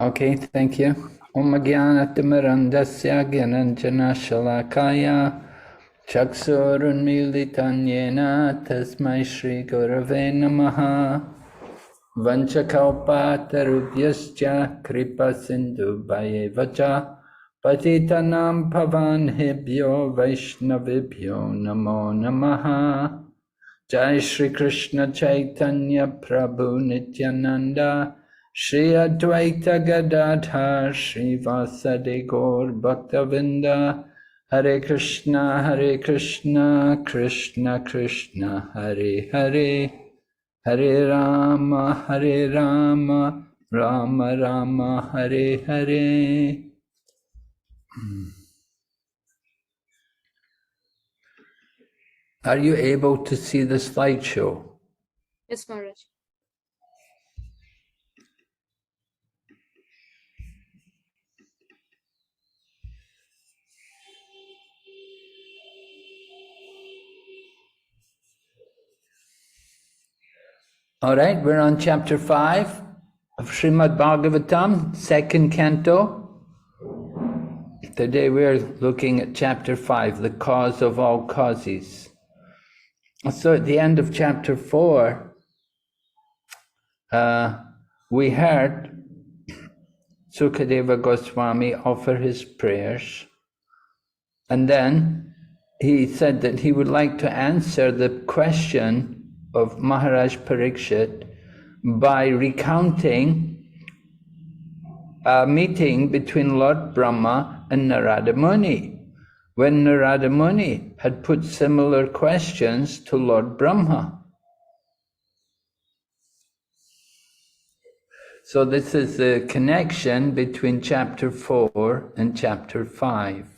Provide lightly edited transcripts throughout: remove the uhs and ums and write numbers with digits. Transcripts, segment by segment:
Okay, thank you. Om Jnanatimirandasya Gyananjana Shalakaya Chaksurunmilitan Yena Tasmai Shri Gurave Namaha Vanchakalpatarubhyascha Kripa Sindhu Bhayevacha Patitanam Pavanebhyo Vaishnavibhyo Namo Namaha Jai Shri Krishna Chaitanya Prabhu Nityananda Shri Advaita Gadadhar Shri Vasadi Gaur Bhaktavinda Hare Krishna Krishna Krishna Hare Hare Hare Rama Rama Rama Hare Hare. Are you able to see the slideshow? Yes, Maharaj. All right, we're on chapter 5 of Srimad Bhagavatam, second canto. Today we're looking at chapter 5, the cause of all causes. So at the end of chapter 4, we heard Sukadeva Goswami offer his prayers, and then he said that he would like to answer the question of Maharaj Parikshit by recounting a meeting between Lord Brahma and Narada Muni, when Narada Muni had put similar questions to Lord Brahma. So this is the connection between chapter 4 and chapter 5.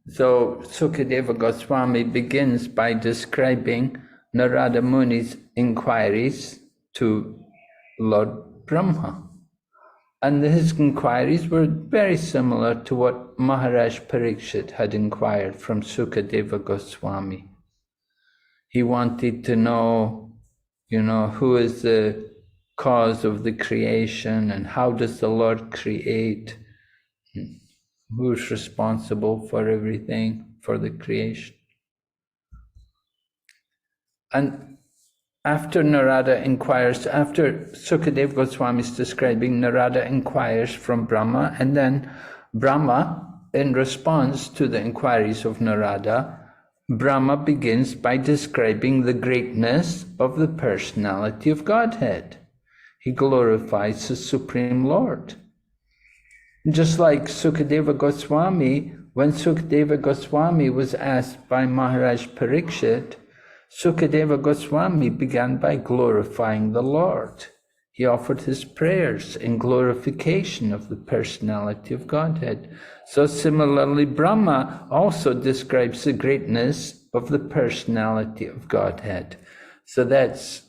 So Sukadeva Goswami begins by describing Narada Muni's inquiries to Lord Brahma. And his inquiries were very similar to what Maharaj Parikshit had inquired from Sukadeva Goswami. He wanted to know, who is the cause of the creation and how does the Lord create? Who's responsible for everything, for the creation? And after Sukadeva Goswami is describing, Narada inquires from Brahma, and then Brahma, in response to the inquiries of Narada, Brahma begins by describing the greatness of the personality of Godhead. He glorifies the Supreme Lord. Just like Sukadeva Goswami, when Sukadeva Goswami was asked by Maharaj Parikshit, Sukadeva Goswami began by glorifying the Lord. He offered his prayers in glorification of the personality of Godhead. So similarly, Brahma also describes the greatness of the personality of Godhead. So that's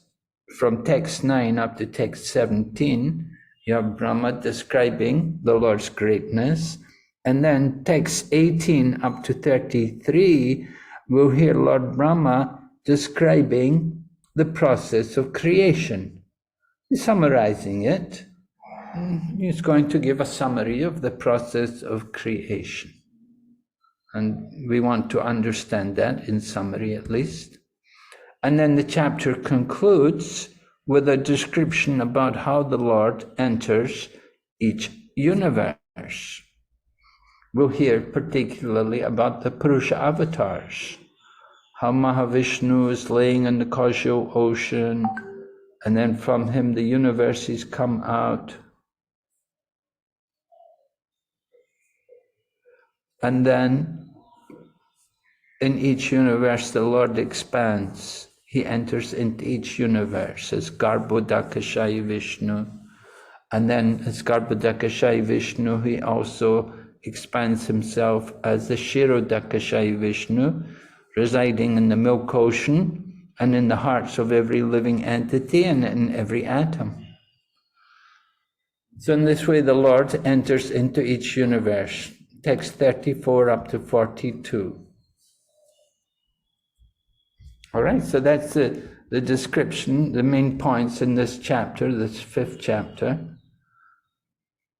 from text 9 up to text 17. You have Brahma describing the Lord's greatness. And then text 18 up to 33, we'll hear Lord Brahma describing the process of creation. He's summarizing it. He's going to give a summary of the process of creation. And we want to understand that in summary at least. And then the chapter concludes with a description about how the Lord enters each universe. We'll hear particularly about the Purusha avatars, how Mahavishnu is laying in the causal ocean, and then from him the universes come out. And then in each universe the Lord expands. He enters into each universe as Garbhodakashayi Vishnu. And then as Garbhodakashayi Vishnu, he also expands himself as the Kshirodakashayi Vishnu, residing in the milk ocean and in the hearts of every living entity and in every atom. So in this way the Lord enters into each universe. Text 34 up to 42. All right, so that's the description, the main points in this chapter, this 5th chapter.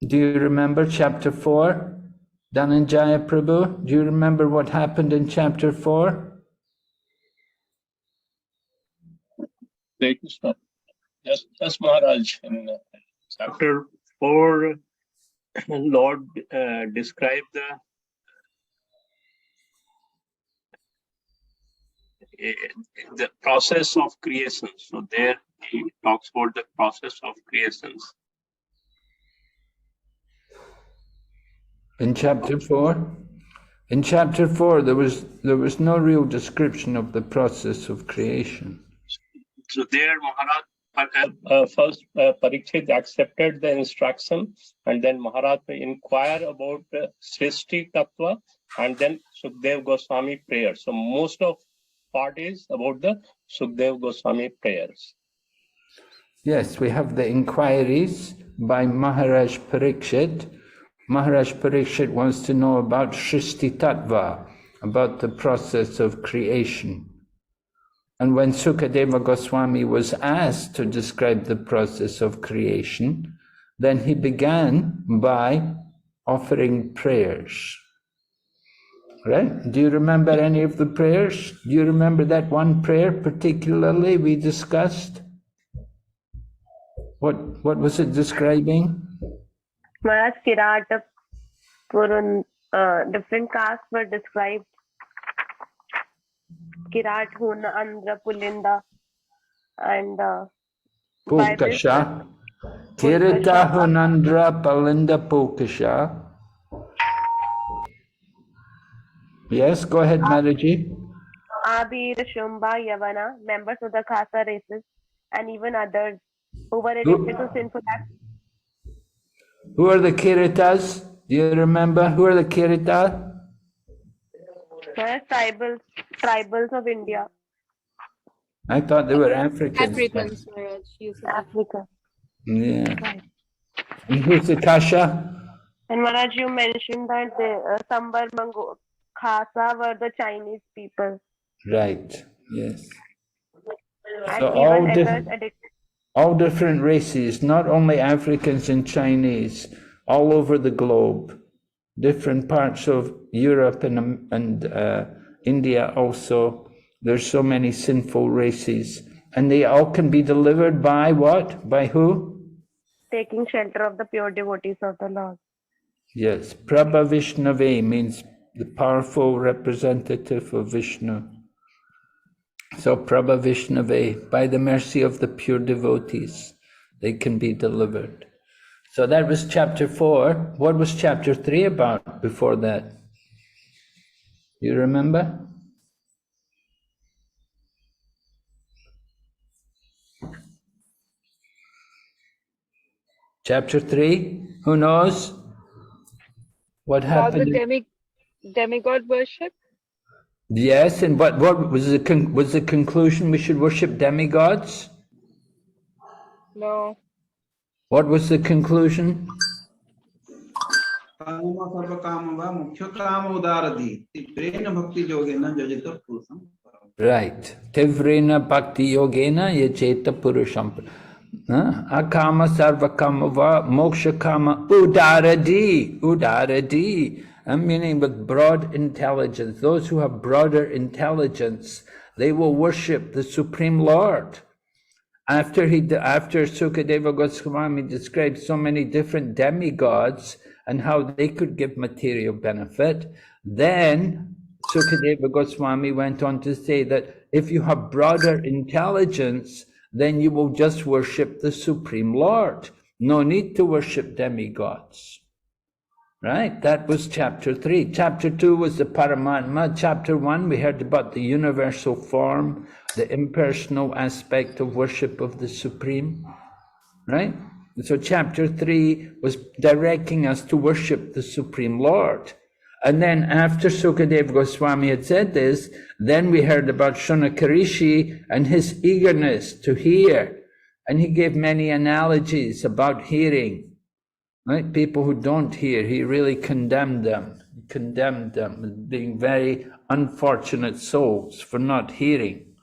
Do you remember chapter 4? Dhananjaya Prabhu, do you remember what happened in chapter 4? Yes, Maharaj. In chapter 4, Lord described the process of creation. So there he talks about the process of creations. In chapter 4? In chapter 4, there was no real description of the process of creation. So there, Maharaj, first Parikshit accepted the instruction, and then Maharaj inquired about Srishti Tattva, and then Sukdev Goswami prayer. So most of part is about the Sukdev Goswami prayers. Yes, we have the inquiries by Maharaj Parikshit. Maharaj Parikshit wants to know about Srishti Tattva, about the process of creation. And when Sukadeva Goswami was asked to describe the process of creation, then he began by offering prayers. Right? Do you remember any of the prayers? Do you remember that one prayer particularly we discussed? What was it describing? Maharaj, Kirat, Purun, different castes were described. Kirat, Huna, Andhra, Pulinda, and Pulkasha. Kirita, Hunandra, Palinda, Pulkasha. Yes, go ahead, Maraji. Abir, Shumba, Yavana, members of the Khasa races, and even others who were addicted to sinful acts. Who are the Kiritas? Do you remember? Who are the Kirita? Tribals of India. I thought they were Africans. Africans, Maharaj. Africa. Yeah. Right. And who's the Kasha? And Maharaj, you mentioned that the Sambar Mango Khasa were the Chinese people. Right, yes. And So even others addicted. all different races, not only Africans and Chinese, all over the globe, different parts of Europe and India also. There's so many sinful races, and they all can be delivered by what? By who? Taking shelter of the pure devotees of the Lord. Yes, Prabha Vishnave means the powerful representative of Vishnu. So Prabha Vishnave, by the mercy of the pure devotees, they can be delivered. So that was chapter 4. What was chapter 3 about before that? You remember? Chapter 3? Who knows? What About happened? the demigod worship? Yes, and what was the conclusion? We should worship demigods? No. What was the conclusion? Right. Tivrena bhakti yogena yajeta purusham. Akama sarvakama va moksha kama udaradi. Meaning with broad intelligence. Those who have broader intelligence, they will worship the Supreme Lord. After Sukadeva Goswami described so many different demigods and how they could give material benefit, then Sukadeva Goswami went on to say that if you have broader intelligence, then you will just worship the Supreme Lord. No need to worship demigods. Right? That was chapter 3. Chapter 2 was the Paramatma. Chapter 1, we heard about the universal form, the impersonal aspect of worship of the Supreme. Right? So chapter 3 was directing us to worship the Supreme Lord. And then after Sukadeva Goswami had said this, then we heard about Shunakarishi and his eagerness to hear. And he gave many analogies about hearing. Right? People who don't hear, he really condemned them as being very unfortunate souls for not hearing.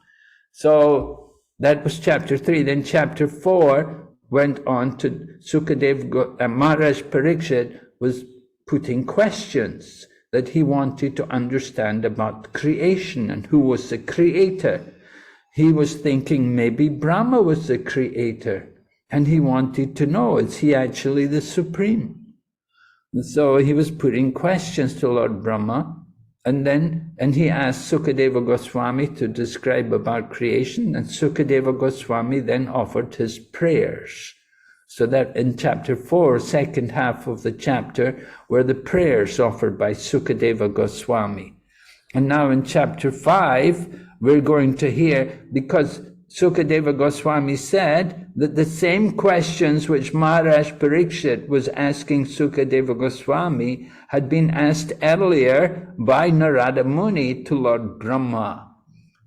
So That was chapter 3. Then chapter 4 went on to Sukadev. Maharaj Parikshit was putting questions that he wanted to understand about creation and who was the creator. He was thinking maybe Brahma was the creator, and he wanted to know, is he actually the supreme? And so he was putting questions to Lord Brahma, and he asked Sukadeva Goswami to describe about creation, and Sukadeva Goswami then offered his prayers. So that in chapter 4, second half of the chapter, were the prayers offered by Sukadeva Goswami. And now in chapter 5, we're going to hear, because Sukadeva Goswami said that the same questions which Maharaj Parikshit was asking Sukadeva Goswami had been asked earlier by Narada Muni to Lord Brahma.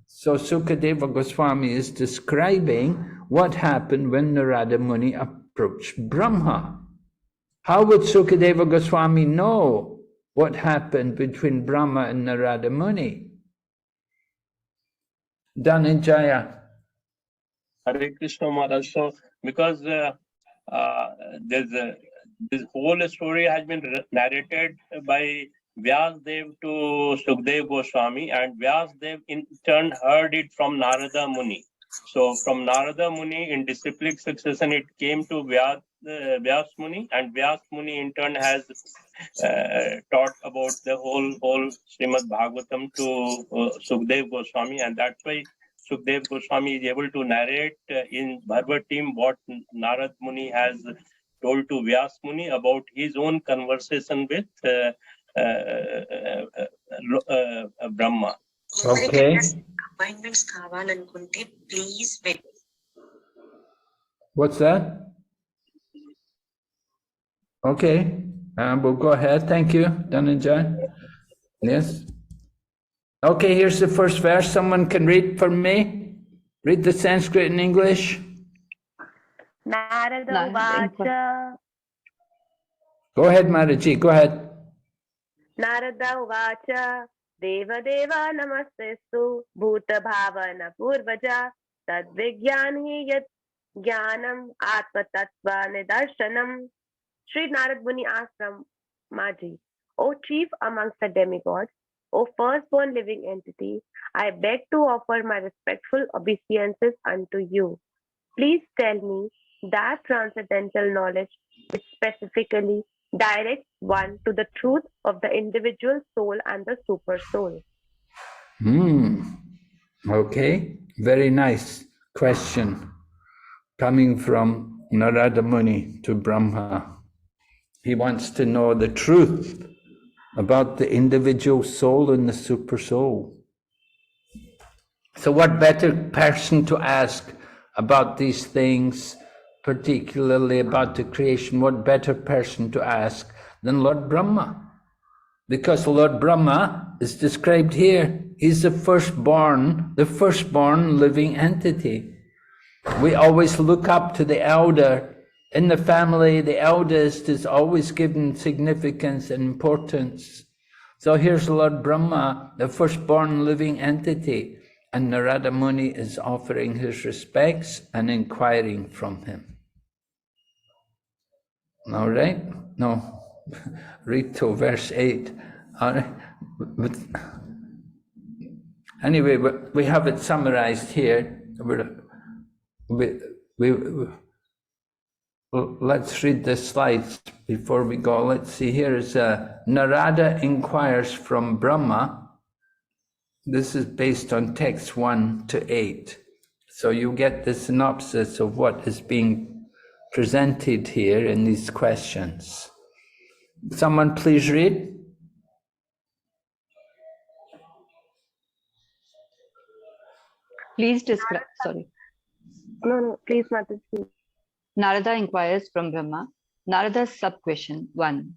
So Sukadeva Goswami is describing what happened when Narada Muni approached Brahma. How would Sukadeva Goswami know what happened between Brahma and Narada Muni? Dhananjaya. Hare Krishna Maharaj. So, because this whole story has been narrated by Vyasdev to Sukdev Goswami, and Vyasdev in turn heard it from Narada Muni. So from Narada Muni in disciplic succession it came to Vyas Muni, and Vyas Muni in turn has taught about the whole Srimad Bhagavatam to Sukdev Goswami, and that's why Sukdev Goswami is able to narrate in verbatim what Narad Muni has told to Vyas Muni about his own conversation with Brahma. Okay. Appointments కావాలనుకుంటే please wait. What's that? Okay, we'll go ahead. Thank you, Dhananjay. Yes. Okay, here's the first verse. Someone can read for me. Read the Sanskrit and English. Narada Uvacha. Go ahead, Mataji. Go ahead. Narada Uvacha. Deva Deva Namastestu Bhuta Bhavana Purvaja Tad Vigyani Yat Jnanam Atma Tattva Nidarshanam. Sri Narad Muni asked Brahmaji, O chief amongst the demigods, O firstborn living entity, I beg to offer my respectful obeisances unto you. Please tell me that transcendental knowledge which specifically directs one to the truth of the individual soul and the super soul. Okay, very nice question coming from Narada Muni to Brahma. He wants to know the truth about the individual soul and the super soul. So what better person to ask about these things, particularly about the creation, what better person to ask than Lord Brahma? Because Lord Brahma is described here. He's the firstborn living entity. We always look up to the elder. In the family, the eldest is always given significance and importance. So here's Lord Brahma, the firstborn living entity, and Narada Muni is offering his respects and inquiring from him. All right? No, read till verse 8. All right? But anyway, we have it summarized here. Let's read the slides before we go. Let's see, here is Narada inquires from Brahma. This is based on text 1 to 8. So you get the synopsis of what is being presented here in these questions. Someone please read. Please describe, sorry. No, please, Mataji. Narada inquires from Brahma. Narada's sub-question 1.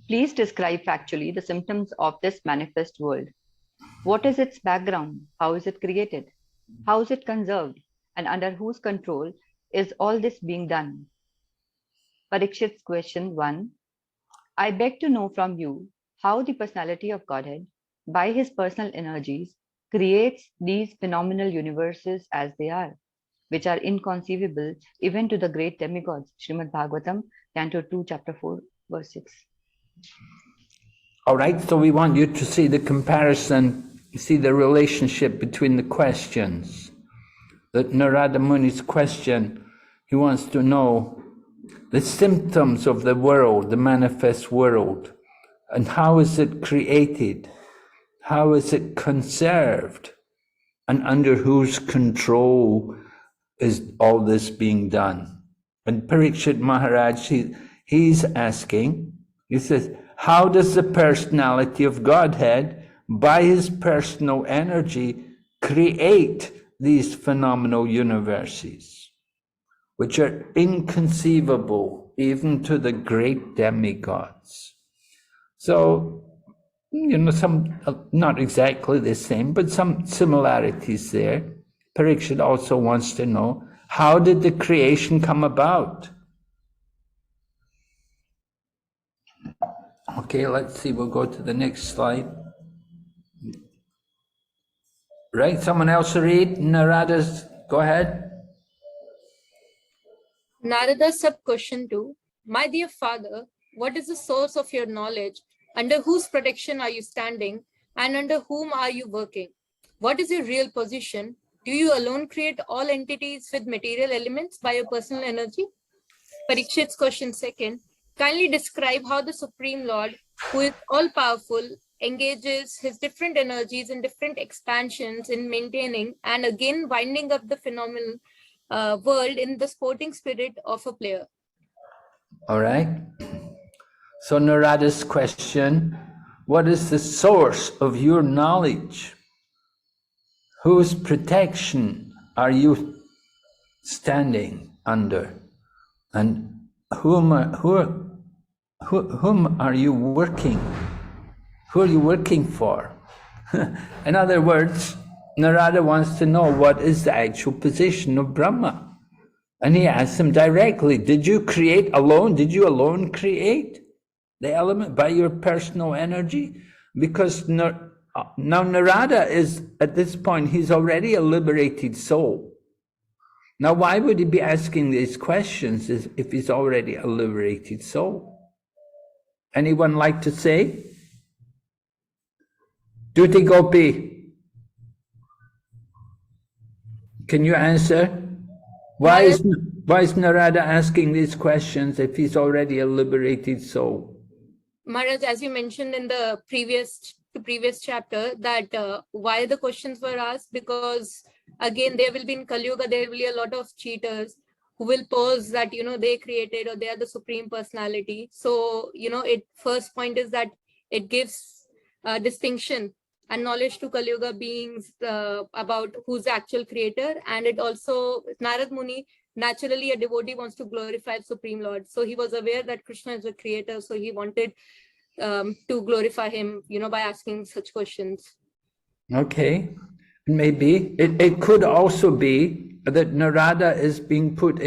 Please describe factually the symptoms of this manifest world. What is its background? How is it created? How is it conserved? And under whose control is all this being done? Parikshit's question 1. I beg to know from you how the personality of Godhead, by his personal energies, creates these phenomenal universes as they are. which are inconceivable even to the great demigods. Srimad Bhagavatam, Canto 2, Chapter 4, verse 6. All right, so we want you to see the comparison, see the relationship between the questions. That Narada Muni's question, he wants to know the symptoms of the world, the manifest world, and how is it created? How is it conserved? And under whose control is all this being done? And Parikshit Maharaj, he's asking, he says, how does the personality of Godhead, by his personal energy, create these phenomenal universes, which are inconceivable even to the great demigods? So, you know, some, not exactly the same, but some similarities there. Parikshit also wants to know, how did the creation come about? Okay, let's see, we'll go to the next slide. Right, someone else read Narada's, go ahead. Narada sub question 2. My dear father, what is the source of your knowledge? Under whose protection are you standing? And under whom are you working? What is your real position? Do you alone create all entities with material elements by your personal energy? Parikshit's question 2. Kindly describe how the Supreme Lord, who is all-powerful, engages his different energies in different expansions in maintaining and again winding up the phenomenal world in the sporting spirit of a player. All right. So Narada's question, what is the source of your knowledge? Whose protection are you standing under? And whom are you working? Who are you working for? In other words, Narada wants to know what is the actual position of Brahma. And he asks him directly, did you create alone? Did you alone create the element by your personal energy? Because now Narada is, at this point, he's already a liberated soul. Now, why would he be asking these questions if he's already a liberated soul? Anyone like to say? Duty Gopi, can you answer? Why is Narada asking these questions if he's already a liberated soul? Maharaj, as you mentioned in the previous chapter, that why the questions were asked, because again, there will be in Kali Yuga, there will be a lot of cheaters who will pose that, you know, they created or they are the supreme personality. So, you know, first point is that it gives distinction and knowledge to Kali Yuga beings about who's the actual creator. And it also, Narad Muni, naturally a devotee wants to glorify the Supreme Lord. So he was aware that Krishna is the creator. So he wanted to glorify him, you know, by asking such questions. Okay, maybe. It could also be that Narada is being put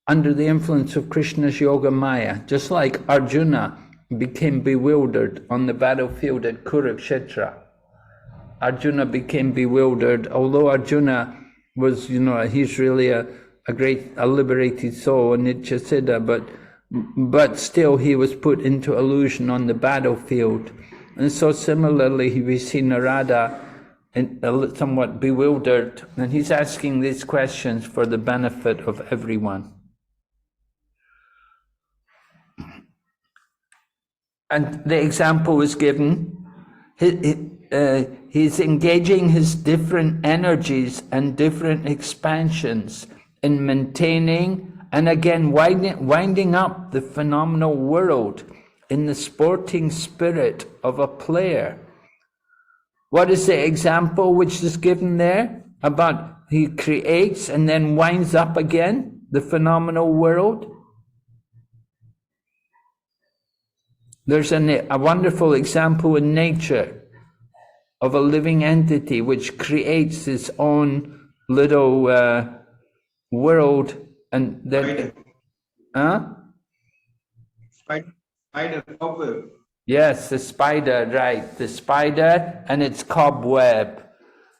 under the influence of Krishna's Yoga Maya, just like Arjuna became bewildered on the battlefield at Kurukshetra. Arjuna became bewildered, although Arjuna was, you know, he's really a liberated soul, a Nityasiddha, but still he was put into illusion on the battlefield. And so similarly, we see Narada somewhat bewildered, and he's asking these questions for the benefit of everyone. And the example was given, he's engaging his different energies and different expansions in maintaining and again winding up the phenomenal world in the sporting spirit of a player. What is the example which is given there? About he creates and then winds up again the phenomenal world? There's a wonderful example in nature of a living entity which creates its own little world, and then Spider cobweb. Yes, the spider, right, the spider and its cobweb.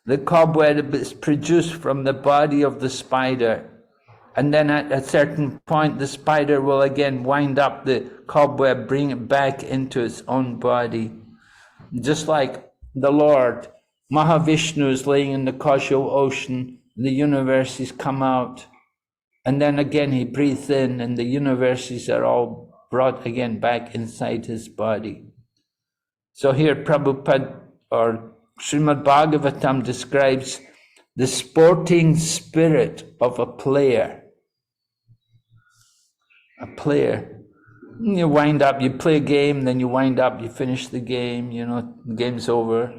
the cobweb is produced from the body of the spider. And then at a certain point, the spider will again wind up the cobweb, bring it back into its own body. Just like the Lord, Mahavishnu is laying in the causal ocean, the universes come out, and then again he breathes in, and the universes are all brought again back inside his body. So here Prabhupada or Srimad Bhagavatam describes the sporting spirit of a player. A player. You wind up, you play a game, then you wind up, you finish the game, the game's over.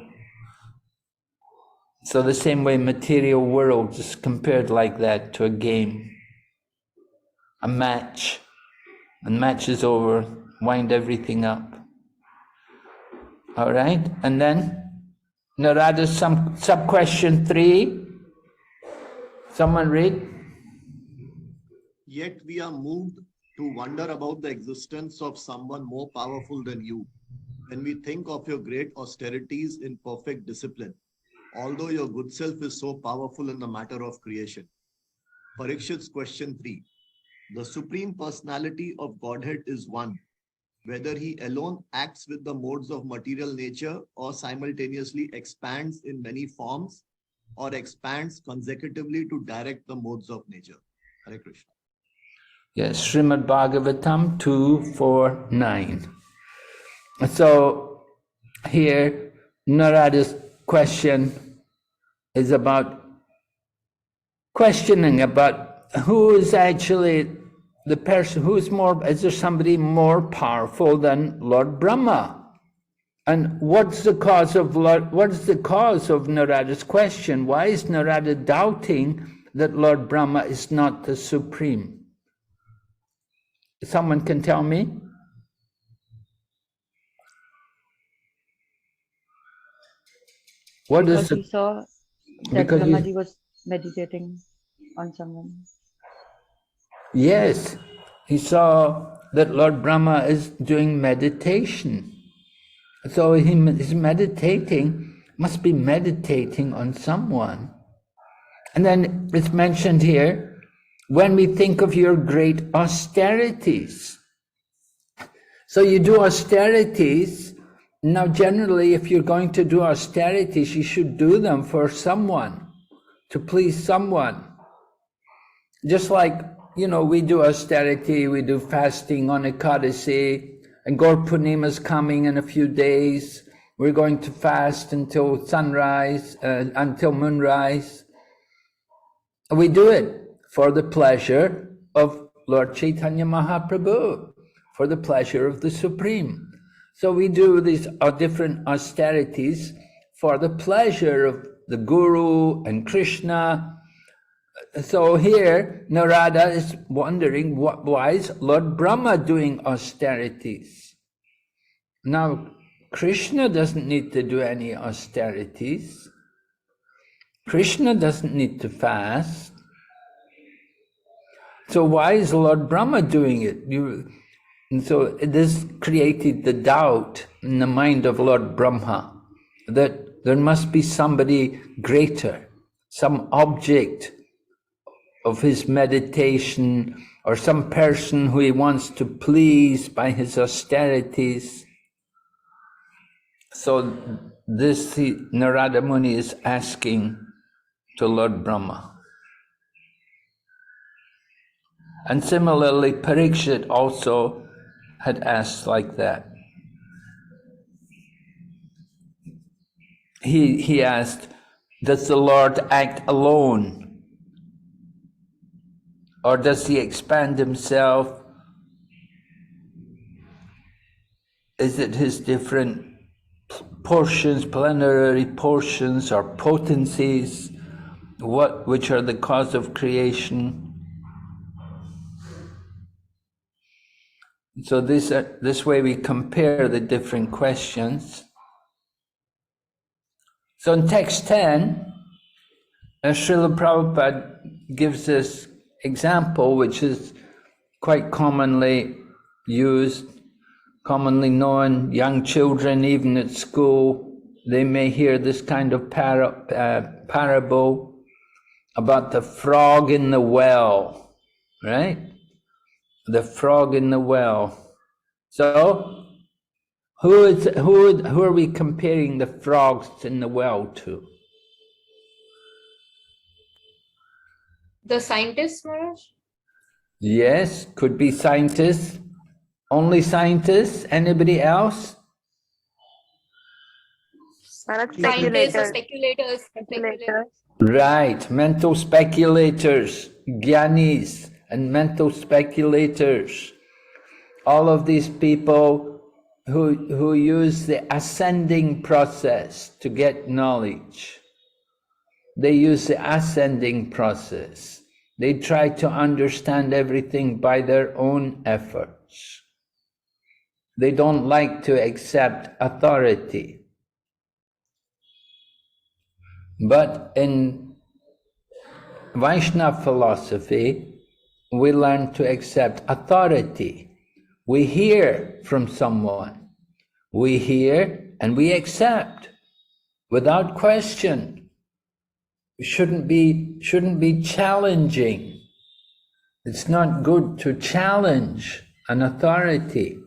So the same way material world is compared like that to a game. A match. And match is over, wind everything up. All right, and then Narada sub-question 3. Someone read. Yet we are moved to wonder about the existence of someone more powerful than you when we think of your great austerities in perfect discipline, although your good self is so powerful in the matter of creation. Parikshit's question 3. The Supreme Personality of Godhead is one, whether he alone acts with the modes of material nature or simultaneously expands in many forms or expands consecutively to direct the modes of nature. Hare Krishna. Yes, Srimad Bhagavatam 249. So here Narada's question is about questioning about who is actually the person who is more, is there somebody more powerful than Lord Brahma? And what's the cause of Narada's question? Why is Narada doubting that Lord Brahma is not the supreme? Someone can tell me? What because is the, he saw that because Brahmaji was meditating on someone. Yes, he saw that Lord Brahma is doing meditation. So he is meditating, must be meditating on someone. And then it's mentioned here, when we think of your great austerities. So you do austerities. Now generally, if you're going to do austerities, you should do them for someone, to please someone. Just like, we do austerity, we do fasting on Ekadasi, and Gaur Purnima is coming in a few days. We're going to fast until sunrise, until moonrise. We do it for the pleasure of Lord Chaitanya Mahaprabhu, for the pleasure of the Supreme. So we do these different austerities for the pleasure of the Guru and Krishna. So here, Narada is wondering, why is Lord Brahma doing austerities? Now, Krishna doesn't need to do any austerities. Krishna doesn't need to fast. So why is Lord Brahma doing it? And so this created the doubt in the mind of Lord Brahma that there must be somebody greater, some object of his meditation, or some person who he wants to please by his austerities. So this Narada Muni is asking to Lord Brahma. And similarly, Parikshit also had asked like that. He asked, does the Lord act alone? Or does he expand himself? Is it his different portions, plenary portions or potencies, which are the cause of creation? So this way we compare the different questions. So in text 10, Srila Prabhupada gives this example, which is quite commonly used, commonly known. Young children, even at school, they may hear this kind of parable about the frog in the well, right? The frog in the well. So, who are we comparing the frogs in the well to? The scientists, Maharaj? Yes, could be scientists. Only scientists? Anybody else? Scientists, speculators. Right, mental speculators, gyanis, and mental speculators. All of these people who use the ascending process to get knowledge. They use the ascending process. They try to understand everything by their own efforts. They don't like to accept authority. But in Vaishnava philosophy, we learn to accept authority. We hear from someone. We hear and we accept without question. We shouldn't be challenging. It's not good to challenge an authority.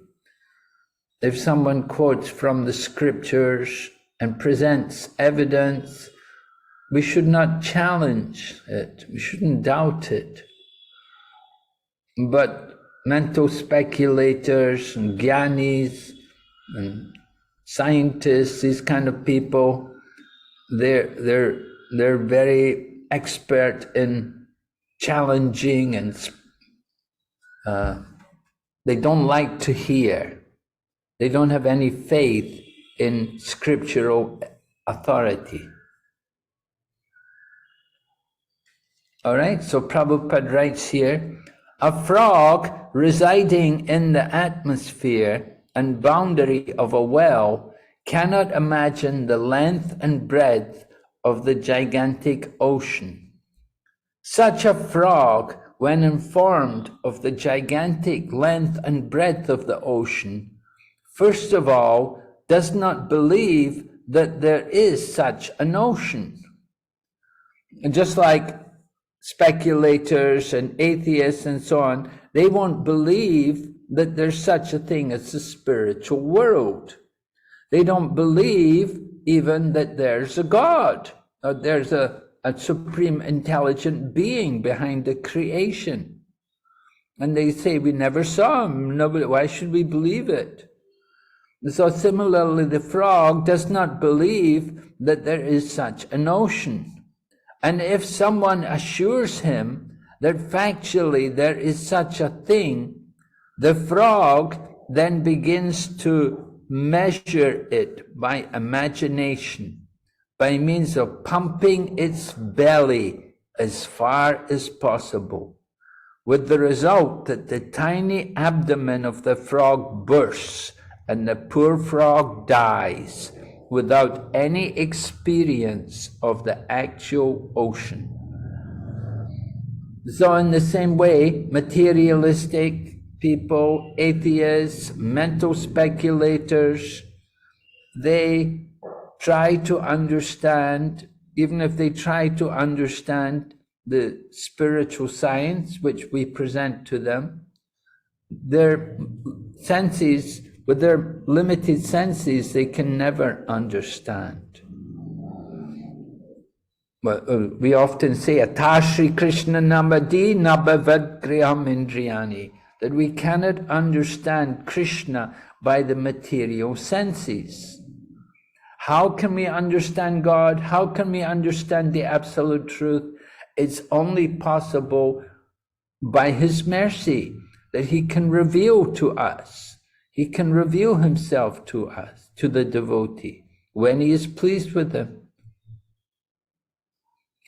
If someone quotes from the scriptures and presents evidence, we should not challenge it. We shouldn't doubt it. But mental speculators and gyanis and scientists, these kind of people, they're very expert in challenging, and they don't like to hear. They don't have any faith in scriptural authority. All right, so Prabhupada writes here, a frog residing in the atmosphere and boundary of a well cannot imagine the length and breadth of the gigantic ocean. Such a frog, when informed of the gigantic length and breadth of the ocean, first of all, does not believe that there is such an ocean. And just like speculators and atheists and so on, they won't believe that there's such a thing as the spiritual world. They don't believe even that there's a God, or there's a supreme intelligent being behind the creation. And they say, we never saw him, nobody, why should we believe it? So similarly, the frog does not believe that there is such an ocean. And if someone assures him that factually there is such a thing, the frog then begins to measure it by imagination, by means of pumping its belly as far as possible, with the result that the tiny abdomen of the frog bursts and the poor frog dies without any experience of the actual ocean. So in the same way, materialistic people, atheists, mental speculators, they try to understand, even if they try to understand the spiritual science which we present to them, their senses, with their limited senses, they can never understand. Well, we often say, Atashri Krishna namadi nabhavad griham indriyani, that we cannot understand Krishna by the material senses. How can we understand God? How can we understand the absolute truth? It's only possible by His mercy, that He can reveal to us. He can reveal Himself to us, to the devotee, when He is pleased with him.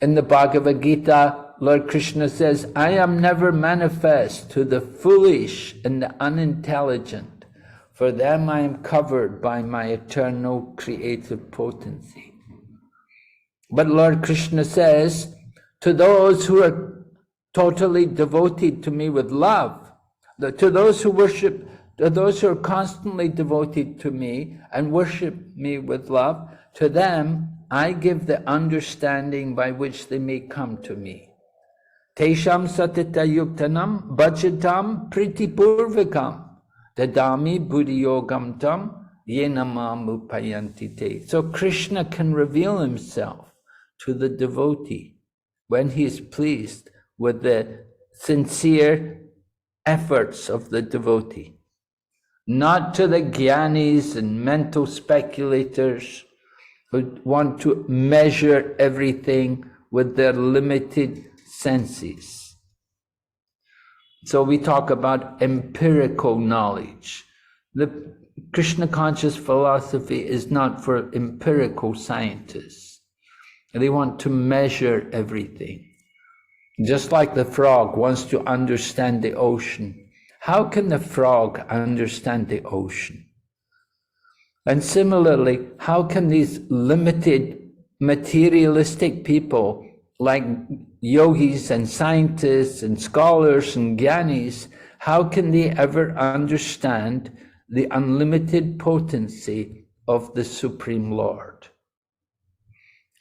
In the Bhagavad Gita, Lord Krishna says, I am never manifest to the foolish and the unintelligent. For them I am covered by my eternal creative potency. But Lord Krishna says, to those who are totally devoted to me with love, to those who worship, to those who are constantly devoted to me and worship me with love, To them, I give the understanding by which they may come to me. Tesham satita yuktanam bhajatam pritipurvikam dadami buddhiyogam tam yenamam upayanti te. So Krishna can reveal himself to the devotee when he is pleased with the sincere efforts of the devotee, not to the jnanis and mental speculators who want to measure everything with their limited senses. So we talk about empirical knowledge. The Krishna conscious philosophy is not for empirical scientists. They want to measure everything. Just like the frog wants to understand the ocean. How can the frog understand the ocean? And similarly, how can these limited materialistic people like yogis and scientists and scholars and jnanis, how can they ever understand the unlimited potency of the Supreme Lord?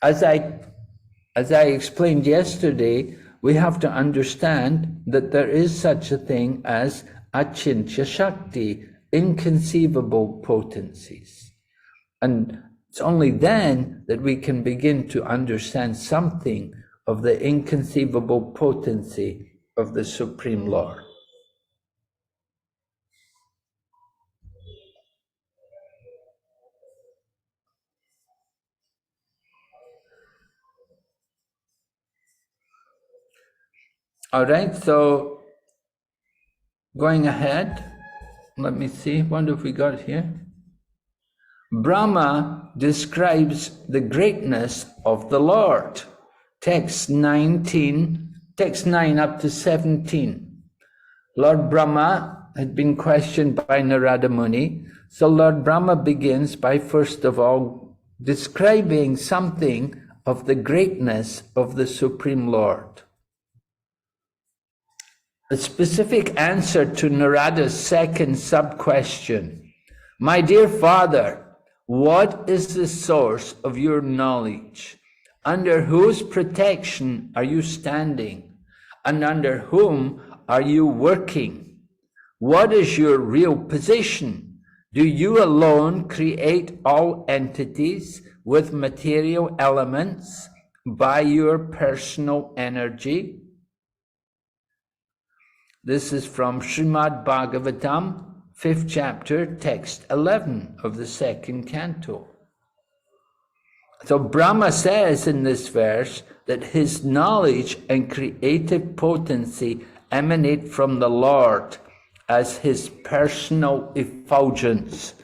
As I explained yesterday, we have to understand that there is such a thing as achintya shakti, inconceivable potencies. And it's only then that we can begin to understand something of the inconceivable potency of the Supreme Lord. All right, so going ahead, let me see, what have we got here? Brahma describes the greatness of the Lord. Text 9 up to 17. Lord Brahma had been questioned by Narada Muni. So Lord Brahma begins by first of all describing something of the greatness of the Supreme Lord. A specific answer to Narada's second sub-question. My dear father, what is the source of your knowledge? Under whose protection are you standing? And under whom are you working? What is your real position? Do you alone create all entities with material elements by your personal energy? This is from Srimad Bhagavatam, 5th chapter, text 11 of the 2nd canto. So Brahma says in this verse that his knowledge and creative potency emanate from the Lord as his personal effulgence.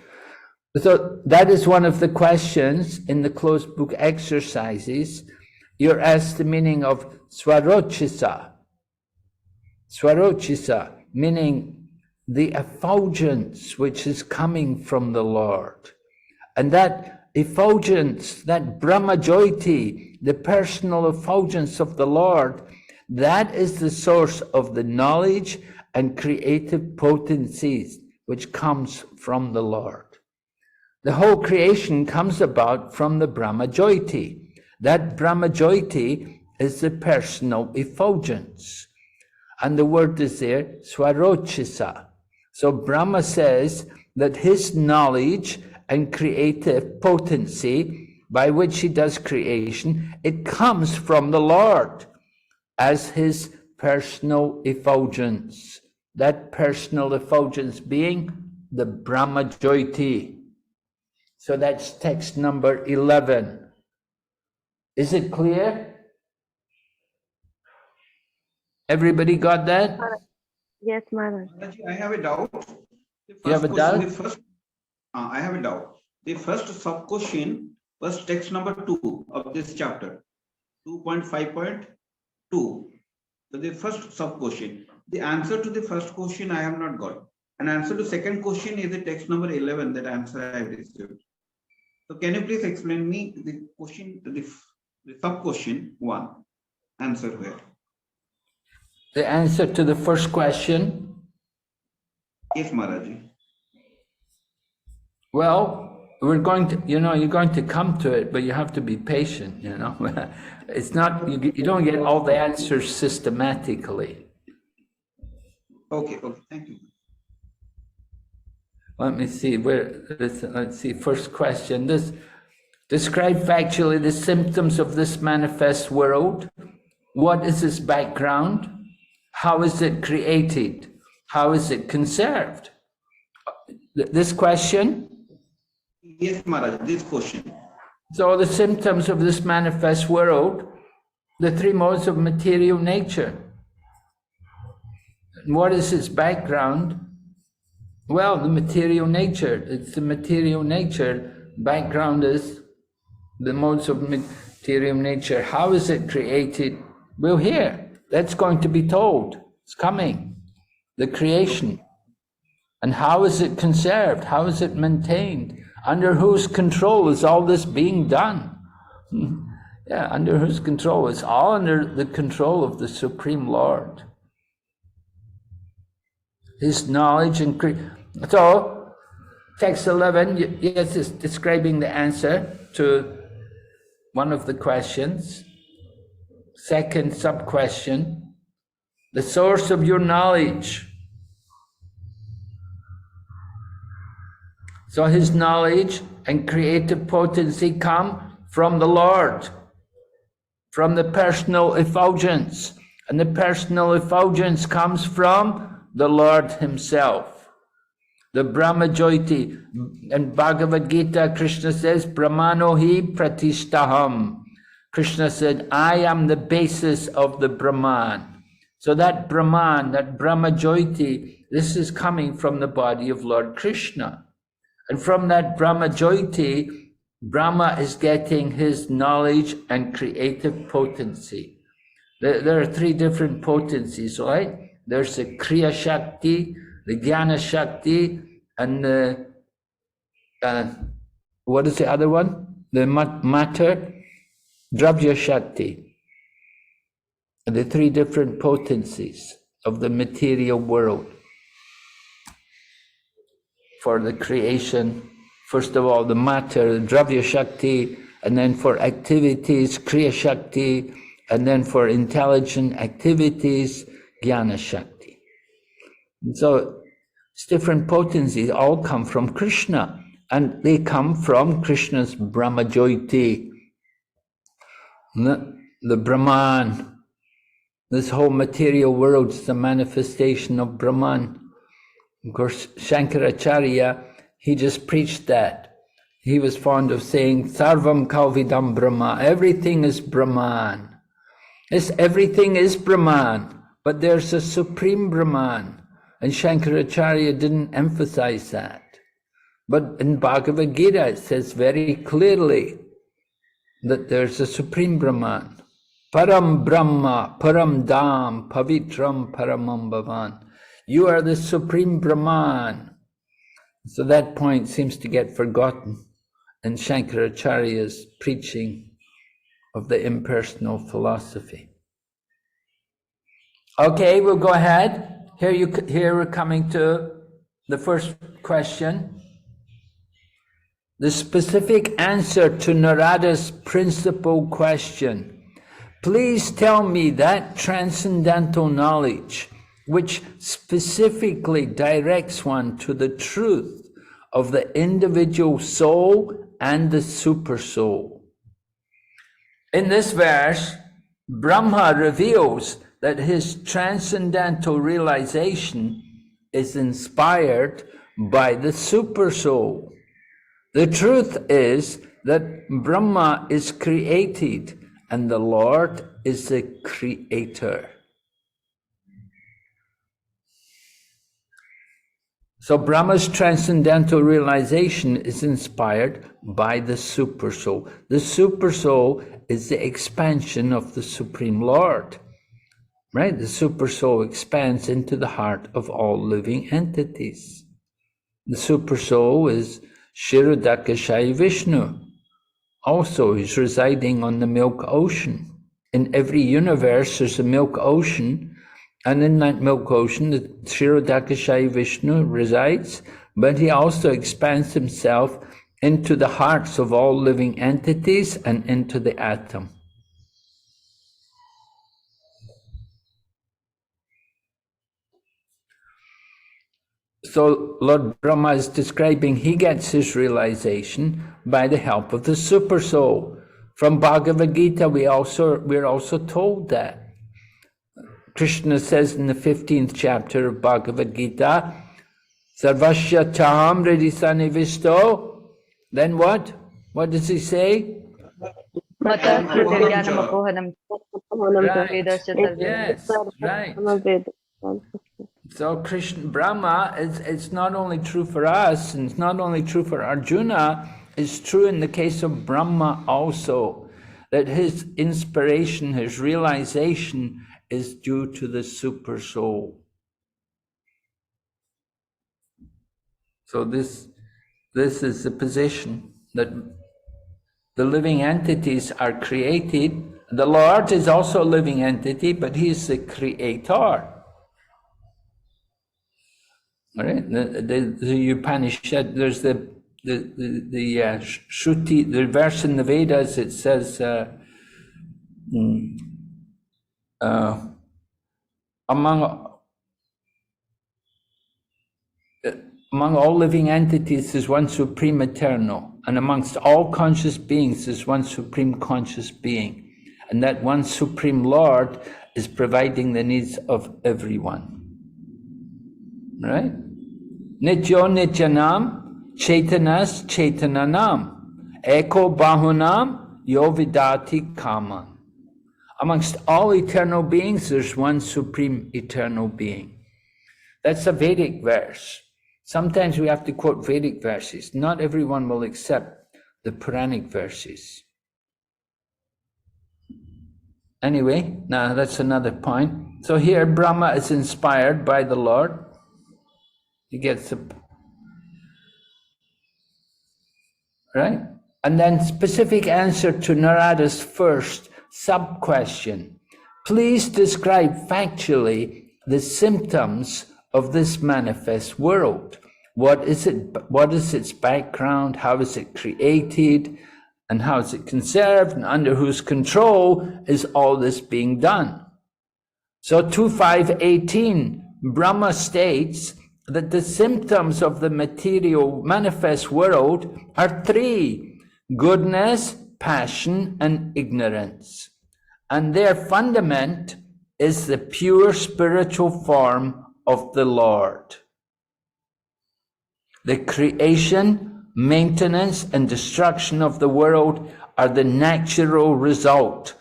So that is one of the questions in the closed book exercises. You're asked the meaning of Swarochisa. Swarochisa, meaning the effulgence which is coming from the Lord. And that effulgence, that Brahmajyoti, the personal effulgence of the Lord, that is the source of the knowledge and creative potencies which comes from the Lord. The whole creation comes about from the Brahmajyoti. That Brahmajyoti is the personal effulgence. And the word is there, Swarochisa. So Brahma says that his knowledge and creative potency by which he does creation, it comes from the Lord as his personal effulgence. That personal effulgence being the Brahmajyoti. So that's text number 11. Is it clear? Everybody got that? Yes, Maharaj. I have a doubt. You have a doubt? I have a doubt. The first sub-question was text number 2 of this chapter, 2.5.2. So the first sub-question. The answer to the first question I have not got. An answer to second question is the text number 11, that answer I have received. So can you please explain me the question, the sub-question 1, answer where? The answer to the first question? Yes, Maharaji. Well, we're going to, you're going to come to it, but you have to be patient, It's not, you don't get all the answers systematically. Okay, thank you. Let me see, let's see, first question. Describe factually the symptoms of this manifest world. What is its background? How is it created? How is it conserved? This question? Yes, Maharaj, this question. So the symptoms of this manifest world, the three modes of material nature. And what is its background? Well, the material nature. It's the material nature. Background is the modes of material nature. How is it created? We'll hear. That's going to be told. It's coming. The creation. And how is it conserved? How is it maintained? Under whose control is all this being done? Yeah, under whose control? It's all under the control of the Supreme Lord. His knowledge and so, text 11, yes, is describing the answer to one of the questions. Second sub-question, the source of your knowledge. So his knowledge and creative potency come from the Lord, from the personal effulgence. And the personal effulgence comes from the Lord himself. The Brahma Jyoti. In Bhagavad Gita, Krishna says, Brahmano hi pratishtaham. Krishna said, I am the basis of the Brahman. So that Brahman, that Brahma Jyoti, this is coming from the body of Lord Krishna. And from that Brahma Jyoti, Brahma is getting his knowledge and creative potency. There are three different potencies, right? There's the Kriya Shakti, the Jnana Shakti, and the, what is the other one? The matter, Dravya Shakti. The three different potencies of the material world for the creation. First of all, the matter, the Dravya Shakti, and then for activities, Kriya Shakti, and then for intelligent activities, Jnana Shakti. And so it's different potencies, all come from Krishna, and they come from Krishna's Brahma Jyoti. The Brahman, this whole material world is the manifestation of Brahman. Of course, Shankaracharya, he just preached that. He was fond of saying, Sarvam Kalvidam Brahma, everything is Brahman. Yes, everything is Brahman, but there's a supreme Brahman. And Shankaracharya didn't emphasize that. But in Bhagavad Gita, it says very clearly that there's a supreme Brahman. Param Brahma, Param Dham, Pavitram Paramam Bhavan. You are the supreme Brahman. So that point seems to get forgotten in Shankaracharya's preaching of the impersonal philosophy. Okay, we'll go ahead. Here we're coming to the first question. The specific answer to Narada's principal question. Please tell me that transcendental knowledge which specifically directs one to the truth of the individual soul and the super soul. In this verse, Brahma reveals that his transcendental realization is inspired by the super soul. The truth is that Brahma is created and the Lord is the creator. So Brahma's transcendental realization is inspired by the super soul. The super soul is the expansion of the Supreme Lord. Right? The super soul expands into the heart of all living entities. The super soul is Kshirodakashayi Vishnu. Also, he's residing on the milk ocean. In every universe, there's a milk ocean, and in that milk ocean, the Kshirodakashayi Vishnu resides, but he also expands himself into the hearts of all living entities and into the atom. So Lord Brahma is describing he gets his realization by the help of the super soul. From Bhagavad Gita, we're also told that. Krishna says in the 15th chapter of Bhagavad Gita, Sarvasya Chaham Hridisanivisto. Then what? What does he say? Right. Yes, right. So Krishna Brahma, it's not only true for us, and it's not only true for Arjuna, it's true in the case of Brahma also, that his inspiration, his realization is due to the super soul. So this is the position that the living entities are created. The Lord is also a living entity, but he is the creator. All right, the Upanishad, there's the Shruti, the verse in the Vedas, it says, among all living entities is one supreme eternal, and amongst all conscious beings is one supreme conscious being, and that one supreme Lord is providing the needs of everyone. Right? Nityo Nityanam Chaitanas Chaitananam Eko Bahunam Yo Vidati Kaman. Amongst all eternal beings, there's one supreme eternal being. That's a Vedic verse. Sometimes we have to quote Vedic verses. Not everyone will accept the Puranic verses. Anyway, now that's another point. So here Brahma is inspired by the Lord. He gets a right? And then specific answer to Narada's first sub-question. Please describe factually the symptoms of this manifest world. What is it? What is its background? How is it created? And how is it conserved? And under whose control is all this being done? So 2.5.18, Brahma states that the symptoms of the material manifest world are three: goodness, passion, and ignorance. And their fundament is the pure spiritual form of the Lord. The creation, maintenance, and destruction of the world are the natural result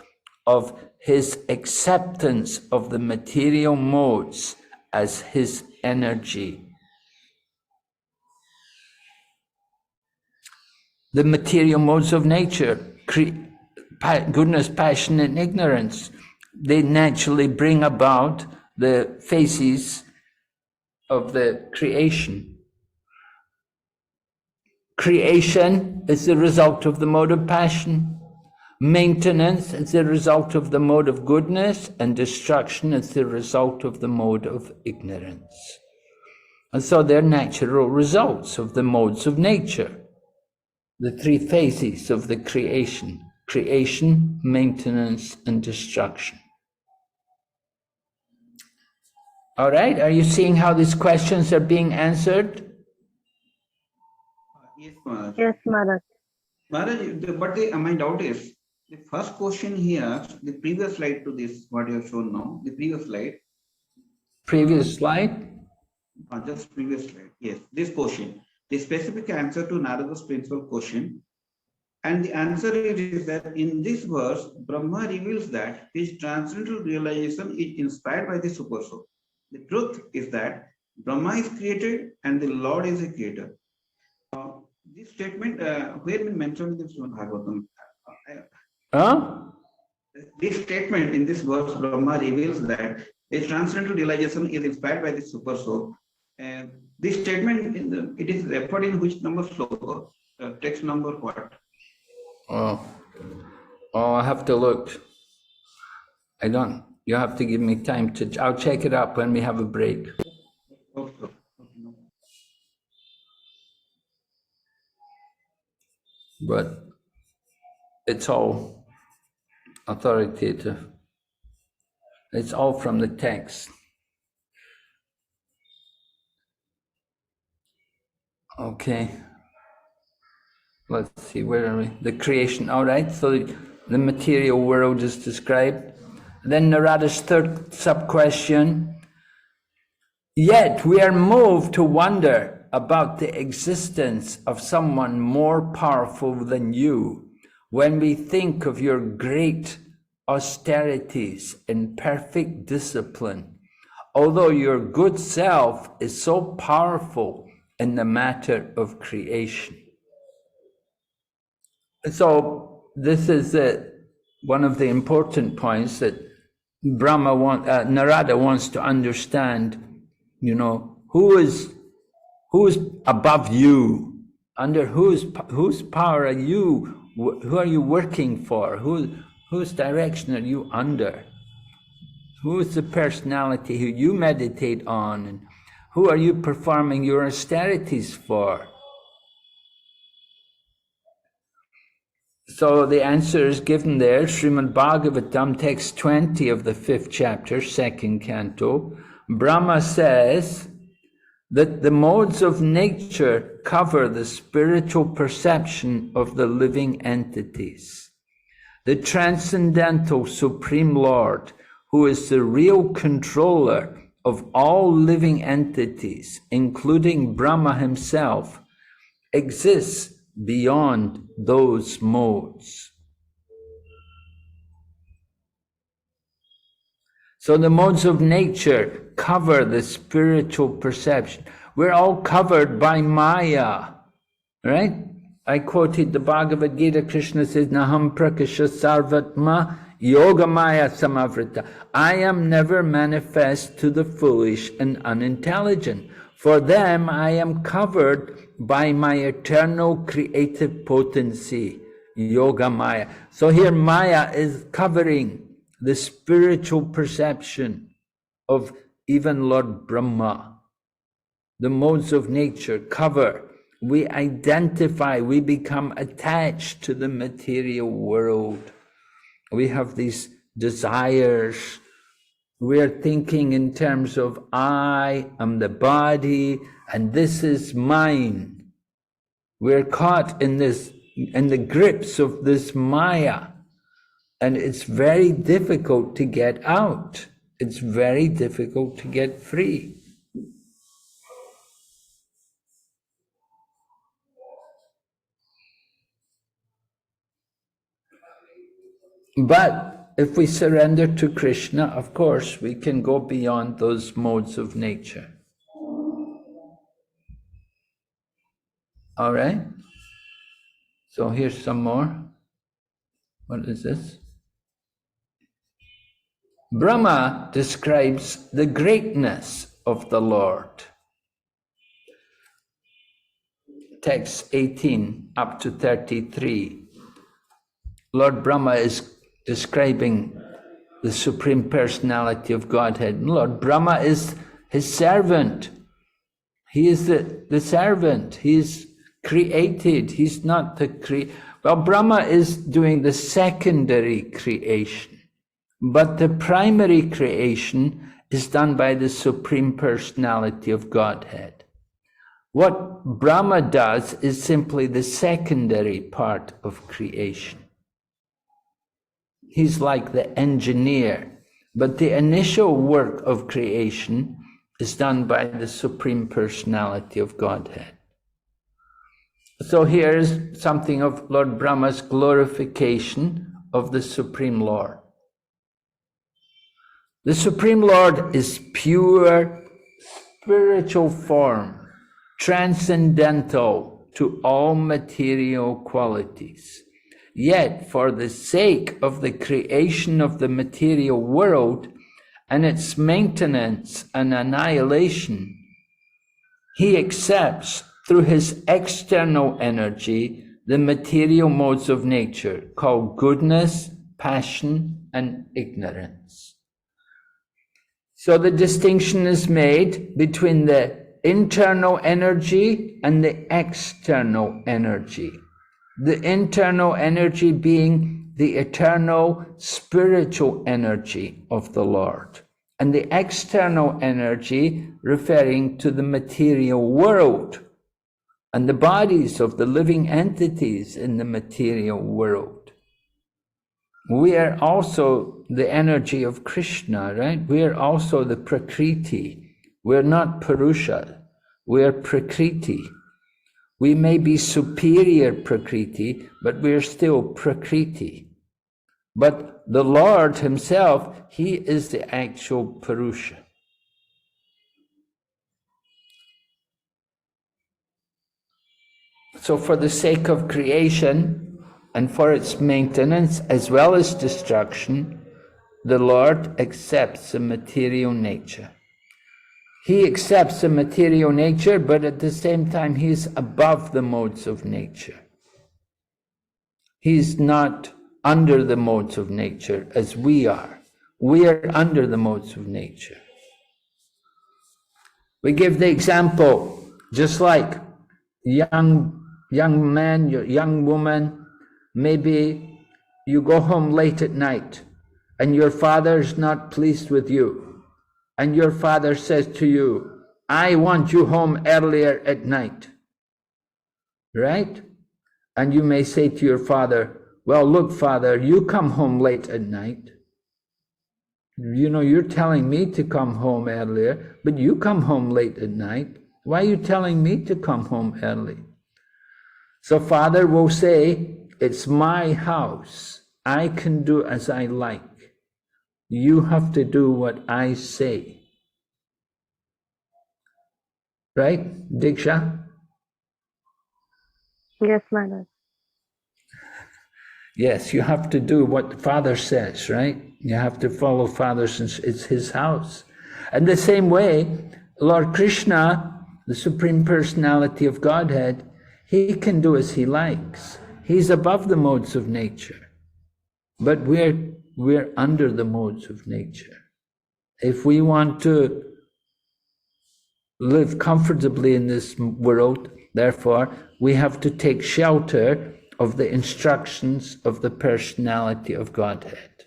of his acceptance of the material modes as his energy. The material modes of nature, goodness, passion, and ignorance, they naturally bring about the phases of the creation. Creation is the result of the mode of passion. Maintenance is the result of the mode of goodness, and destruction is the result of the mode of ignorance. And so they're natural results of the modes of nature, the three phases of the creation: creation, maintenance, and destruction. All right, are you seeing how these questions are being answered? Yes, Maharaj. Yes, Maharaj. Maharaj, my doubt is, the first question here, the previous slide to this, what you have shown now, the previous slide. Previous slide? Just previous slide, yes, this question. The specific answer to Narada's principal question. And the answer is that in this verse, Brahma reveals that his transcendental realization is inspired by the super soul. The truth is that Brahma is created and the Lord is a creator. This statement, where we mentioned this one, Bhagavatam. This statement in this verse, Brahma reveals that his transcendental realization is inspired by the super soul. And this statement, it is referred in which number sloka? Text number what? Oh, I have to look. I don't. You have to give me time to. I'll check it up when we have a break. Okay. but it's all authoritative. It's all from the text. Okay. Let's see, where are we? The creation, all right. So the material world is described. Then Narada's third sub-question. Yet we are moved to wonder about the existence of someone more powerful than you when we think of your great austerities and perfect discipline, although your good self is so powerful in the matter of creation. So this is one of the important points that Narada wants to understand. You know, who is above you? Under whose power are you? Who are you working for? Whose direction are you under? Who is the personality who you meditate on? And who are you performing your austerities for? So the answer is given there, Srimad Bhagavatam, text 20 of the 5th chapter, 2nd canto. Brahma says that the modes of nature cover the spiritual perception of the living entities. The transcendental Supreme Lord, who is the real controller of all living entities, including Brahma himself, exists beyond those modes. So the modes of nature cover the spiritual perception. We're all covered by Maya, right? I quoted the Bhagavad Gita. Krishna says, Naham prakasha sarvatma yoga maya samavrita. I am never manifest to the foolish and unintelligent. For them I am covered by my eternal creative potency, yoga maya. So here Maya is covering the spiritual perception of even Lord Brahma. The modes of nature cover. We identify, we become attached to the material world. We have these desires. We are thinking in terms of I am the body and this is mine. We're caught in the grips of this Maya. And it's very difficult to get out. It's very difficult to get free. But if we surrender to Krishna, of course, we can go beyond those modes of nature. All right? So here's some more. What is this? Brahma describes the greatness of the Lord. Text 18 up to 33. Lord Brahma is describing the Supreme Personality of Godhead. Lord Brahma is his servant. He is the servant. He is created. He's not the Well, Brahma is doing the secondary creation. But the primary creation is done by the Supreme Personality of Godhead. What Brahma does is simply the secondary part of creation. He's like the engineer, but the initial work of creation is done by the Supreme Personality of Godhead. So here's something of Lord Brahma's glorification of the Supreme Lord. The Supreme Lord is pure spiritual form, transcendental to all material qualities. Yet, for the sake of the creation of the material world and its maintenance and annihilation, he accepts through his external energy the material modes of nature called goodness, passion, and ignorance. So the distinction is made between the internal energy and the external energy. The internal energy being the eternal spiritual energy of the Lord, and the external energy referring to the material world and the bodies of the living entities in the material world. We are also the energy of Krishna, right? We are also the Prakriti. We're not Purusha, we're Prakriti. We may be superior Prakriti, but we're still Prakriti. But the Lord himself, he is the actual Purusha. So for the sake of creation and for its maintenance as well as destruction, the Lord accepts the material nature. He accepts the material nature, but at the same time, he is above the modes of nature. He's not under the modes of nature as we are. We are under the modes of nature. We give the example, just like young man, young woman, maybe you go home late at night and your father is not pleased with you. And your father says to you, I want you home earlier at night, right? And you may say to your father, well, look, father, you come home late at night. You know, you're telling me to come home earlier, but you come home late at night. Why are you telling me to come home early? So father will say, it's my house. I can do as I like. You have to do what I say. Right, Diksha? Yes, Maharaj. Yes, you have to do what the Father says, right? You have to follow Father since it's his house. And the same way, Lord Krishna, the Supreme Personality of Godhead, he can do as he likes. He's above the modes of nature. But we're under the modes of nature. If we want to live comfortably in this world, therefore, we have to take shelter of the instructions of the personality of Godhead.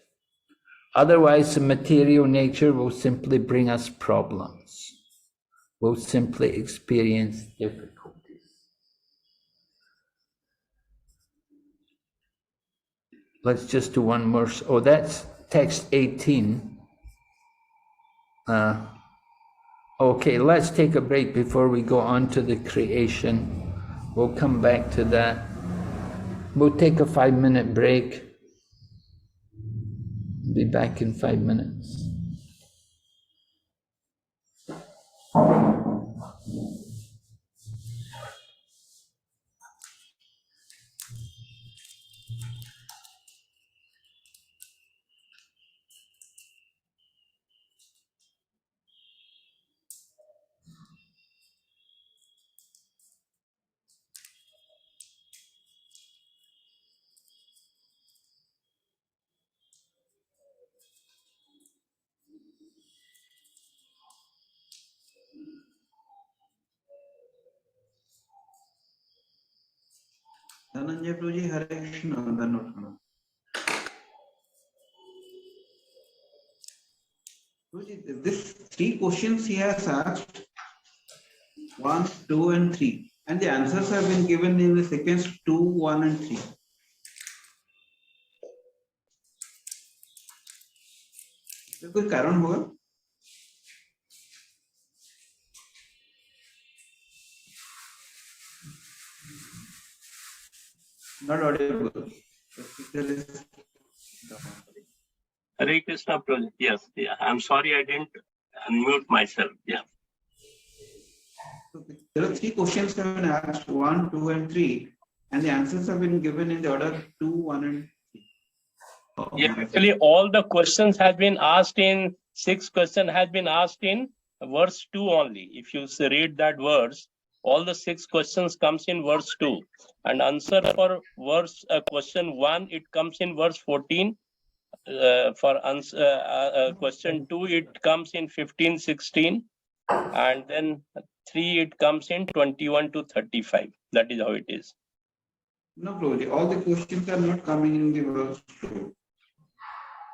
Otherwise, the material nature will simply bring us problems. We'll simply experience difficulties. Let's just do one more. Oh, that's text 18. Okay, let's take a break before we go on to the creation. We'll come back to that. We'll take a 5-minute break. Be back in 5 minutes. Dhananjay Prabhuji, Hare Krishna, Dhanotana. Prabhuji, this 3 questions he has asked, 1, 2, and 3, and the answers have been given in the sequence 2, 1, and 3. इसमें कोई कारण होगा? Not audible. Hare Krishna Prabhuji. Yes, yeah. I'm sorry I didn't unmute myself. Yeah. There are 3 questions have been asked, 1, 2, and 3, and the answers have been given in the order 2, 1, and 3. Yeah, actually, all the questions have been asked in 6 questions has been asked in verse 2 only. If you read that verse, all the 6 questions comes in verse 2, and answer for verse question 1 it comes in verse 14. For answer question 2 it comes in 15, 16, and then 3 it comes in 21 to 35. That is how it is. No, Prabhuji, all the questions are not coming in the verse 2.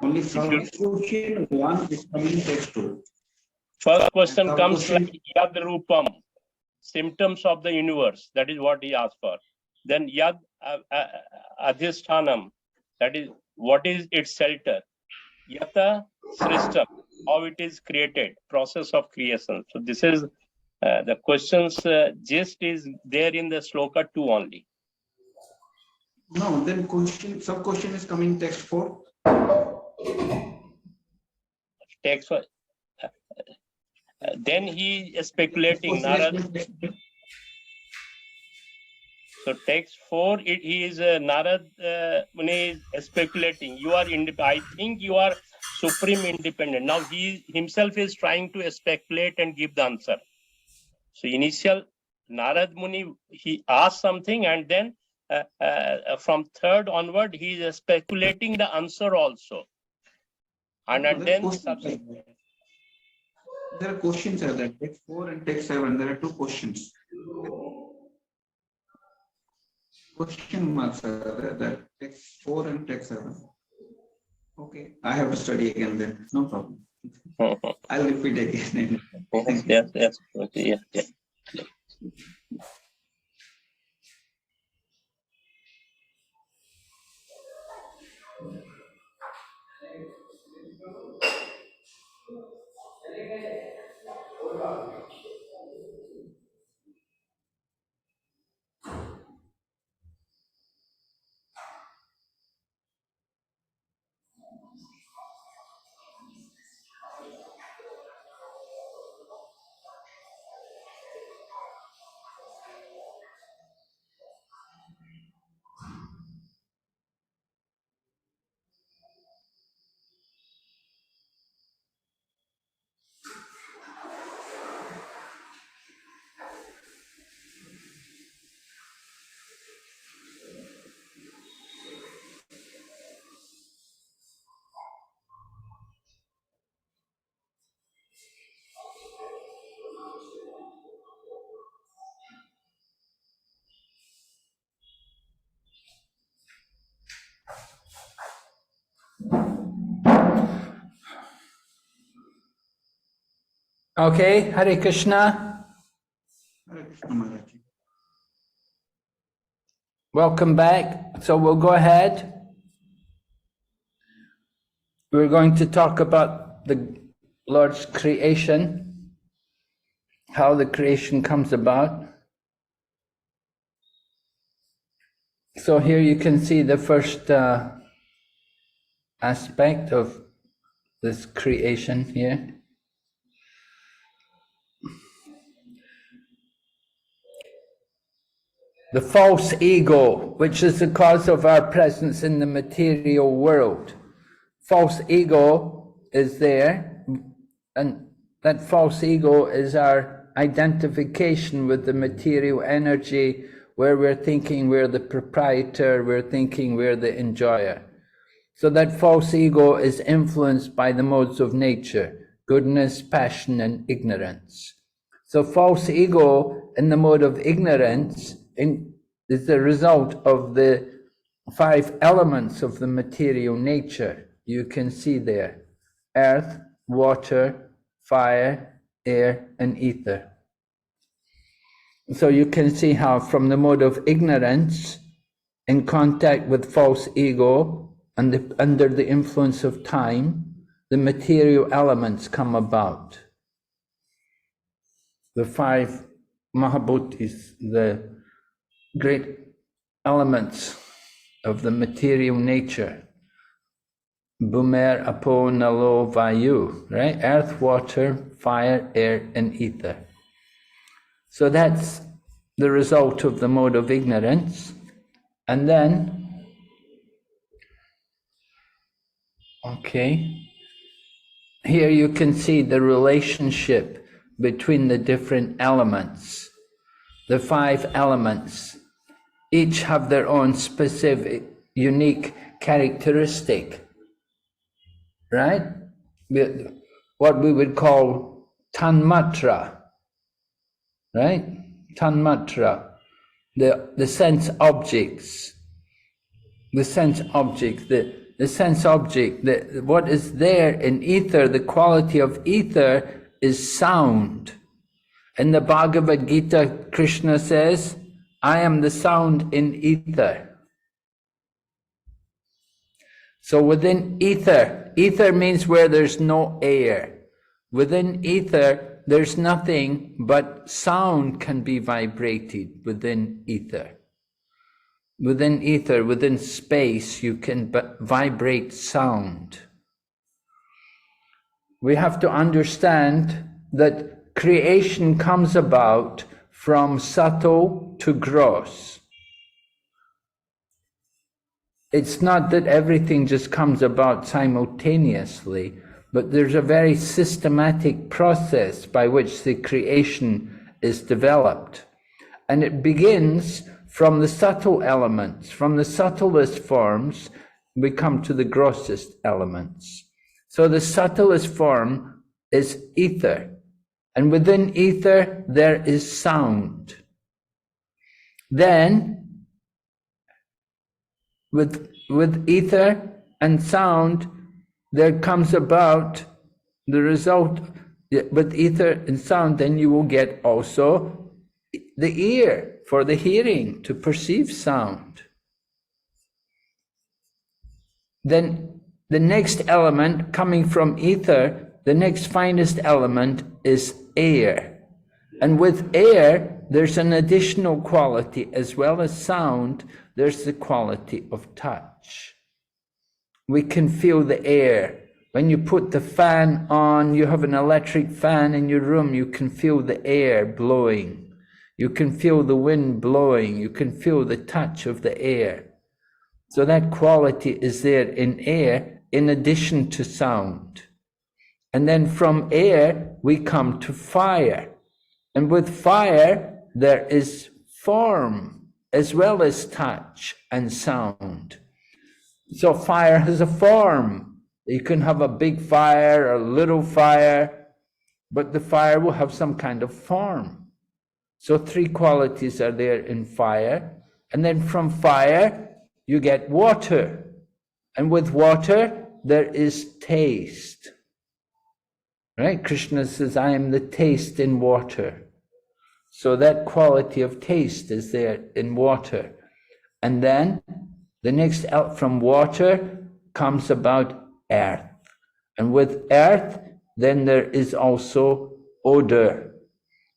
Only first question 1 is coming in text 2. First question And comes question- like Yad Rupam, symptoms of the universe. That is what he asked for. Then Yad Adhisthanam, that is what is its shelter. Yata Srishtam, how it is created, process of creation. So this is the questions gist is there in the sloka 2 only. No, then question, sub question is coming text 4. Text then he is speculating. Narad. So text 4, he is Narad Muni is speculating. You are I think you are supreme independent. Now he himself is trying to speculate and give the answer. So initial Narad Muni, he asked something, and then from third onward, he is speculating the answer also. And then there are questions are there. Text 4 and text 7. There are 2 questions. Question marks are there. Text 4 and text 7. Okay, I have to study again then. No problem. I'll repeat again. Yes. Okay, yeah. Okay, Hare Krishna. Hare Krishna Maharaj. Welcome back. So we'll go ahead. We're going to talk about the Lord's creation, how the creation comes about. So here you can see the first aspect of this creation here. The false ego, which is the cause of our presence in the material world. False ego is there, and that false ego is our identification with the material energy, where we're thinking we're the proprietor, we're thinking we're the enjoyer. So that false ego is influenced by the modes of nature, goodness, passion, and ignorance. So false ego in the mode of ignorance is the result of the 5 elements of the material nature. You can see there: earth, water, fire, air, and ether. So you can see how from the mode of ignorance, in contact with false ego, and under the influence of time, the material elements come about. The 5 Mahabhutis, the great elements of the material nature. Bhumer, Apo, Nalo, Vayu, right? Earth, water, fire, air, and ether. So that's the result of the mode of ignorance. And then, okay, here you can see the relationship between the different elements. The 5 elements each have their own specific, unique characteristic, right? What we would call tanmatra, right? Tanmatra. the sense objects, the sense object, the sense object, what is there in ether, the quality of ether is sound. In the Bhagavad Gita, Krishna says, I am the sound in ether. So within ether, ether means where there's no air. Within ether, there's nothing but sound can be vibrated within ether. Within ether, within space, you can vibrate sound. We have to understand that creation comes about from subtle to gross. It's not that everything just comes about simultaneously, but there's a very systematic process by which the creation is developed. And it begins from the subtle elements. From the subtlest forms, we come to the grossest elements. So the subtlest form is ether. And within ether, there is sound. Then, with ether and sound, there comes about the result. With ether and sound, then you will get also the ear for the hearing to perceive sound. Then the next element coming from ether, the next finest element is air. And with air, there's an additional quality. As well as sound, there's the quality of touch. We can feel the air. When you put the fan on, you have an electric fan in your room, you can feel the air blowing. You can feel the wind blowing. You can feel the touch of the air. So that quality is there in air in addition to sound. And then from air, we come to fire. And with fire, there is form as well as touch and sound. So fire has a form. You can have a big fire or a little fire, but the fire will have some kind of form. So three qualities are there in fire. And then from fire, you get water. And with water, there is taste. Right? Krishna says, I am the taste in water. So that quality of taste is there in water. And then the next out from water comes about earth. And with earth, then there is also odor,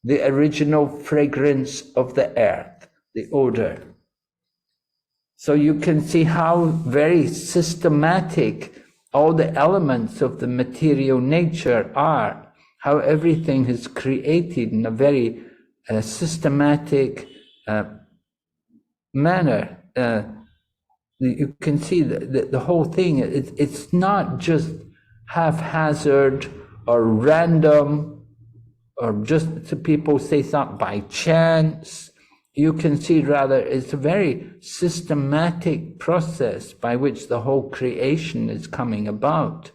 the original fragrance of the earth, the odor. So you can see how very systematic all the elements of the material nature are, how everything is created in a very systematic manner. You can see the whole thing, it's not just haphazard or random, or just people say something by chance. You can see rather it's a very systematic process by which the whole creation is coming about.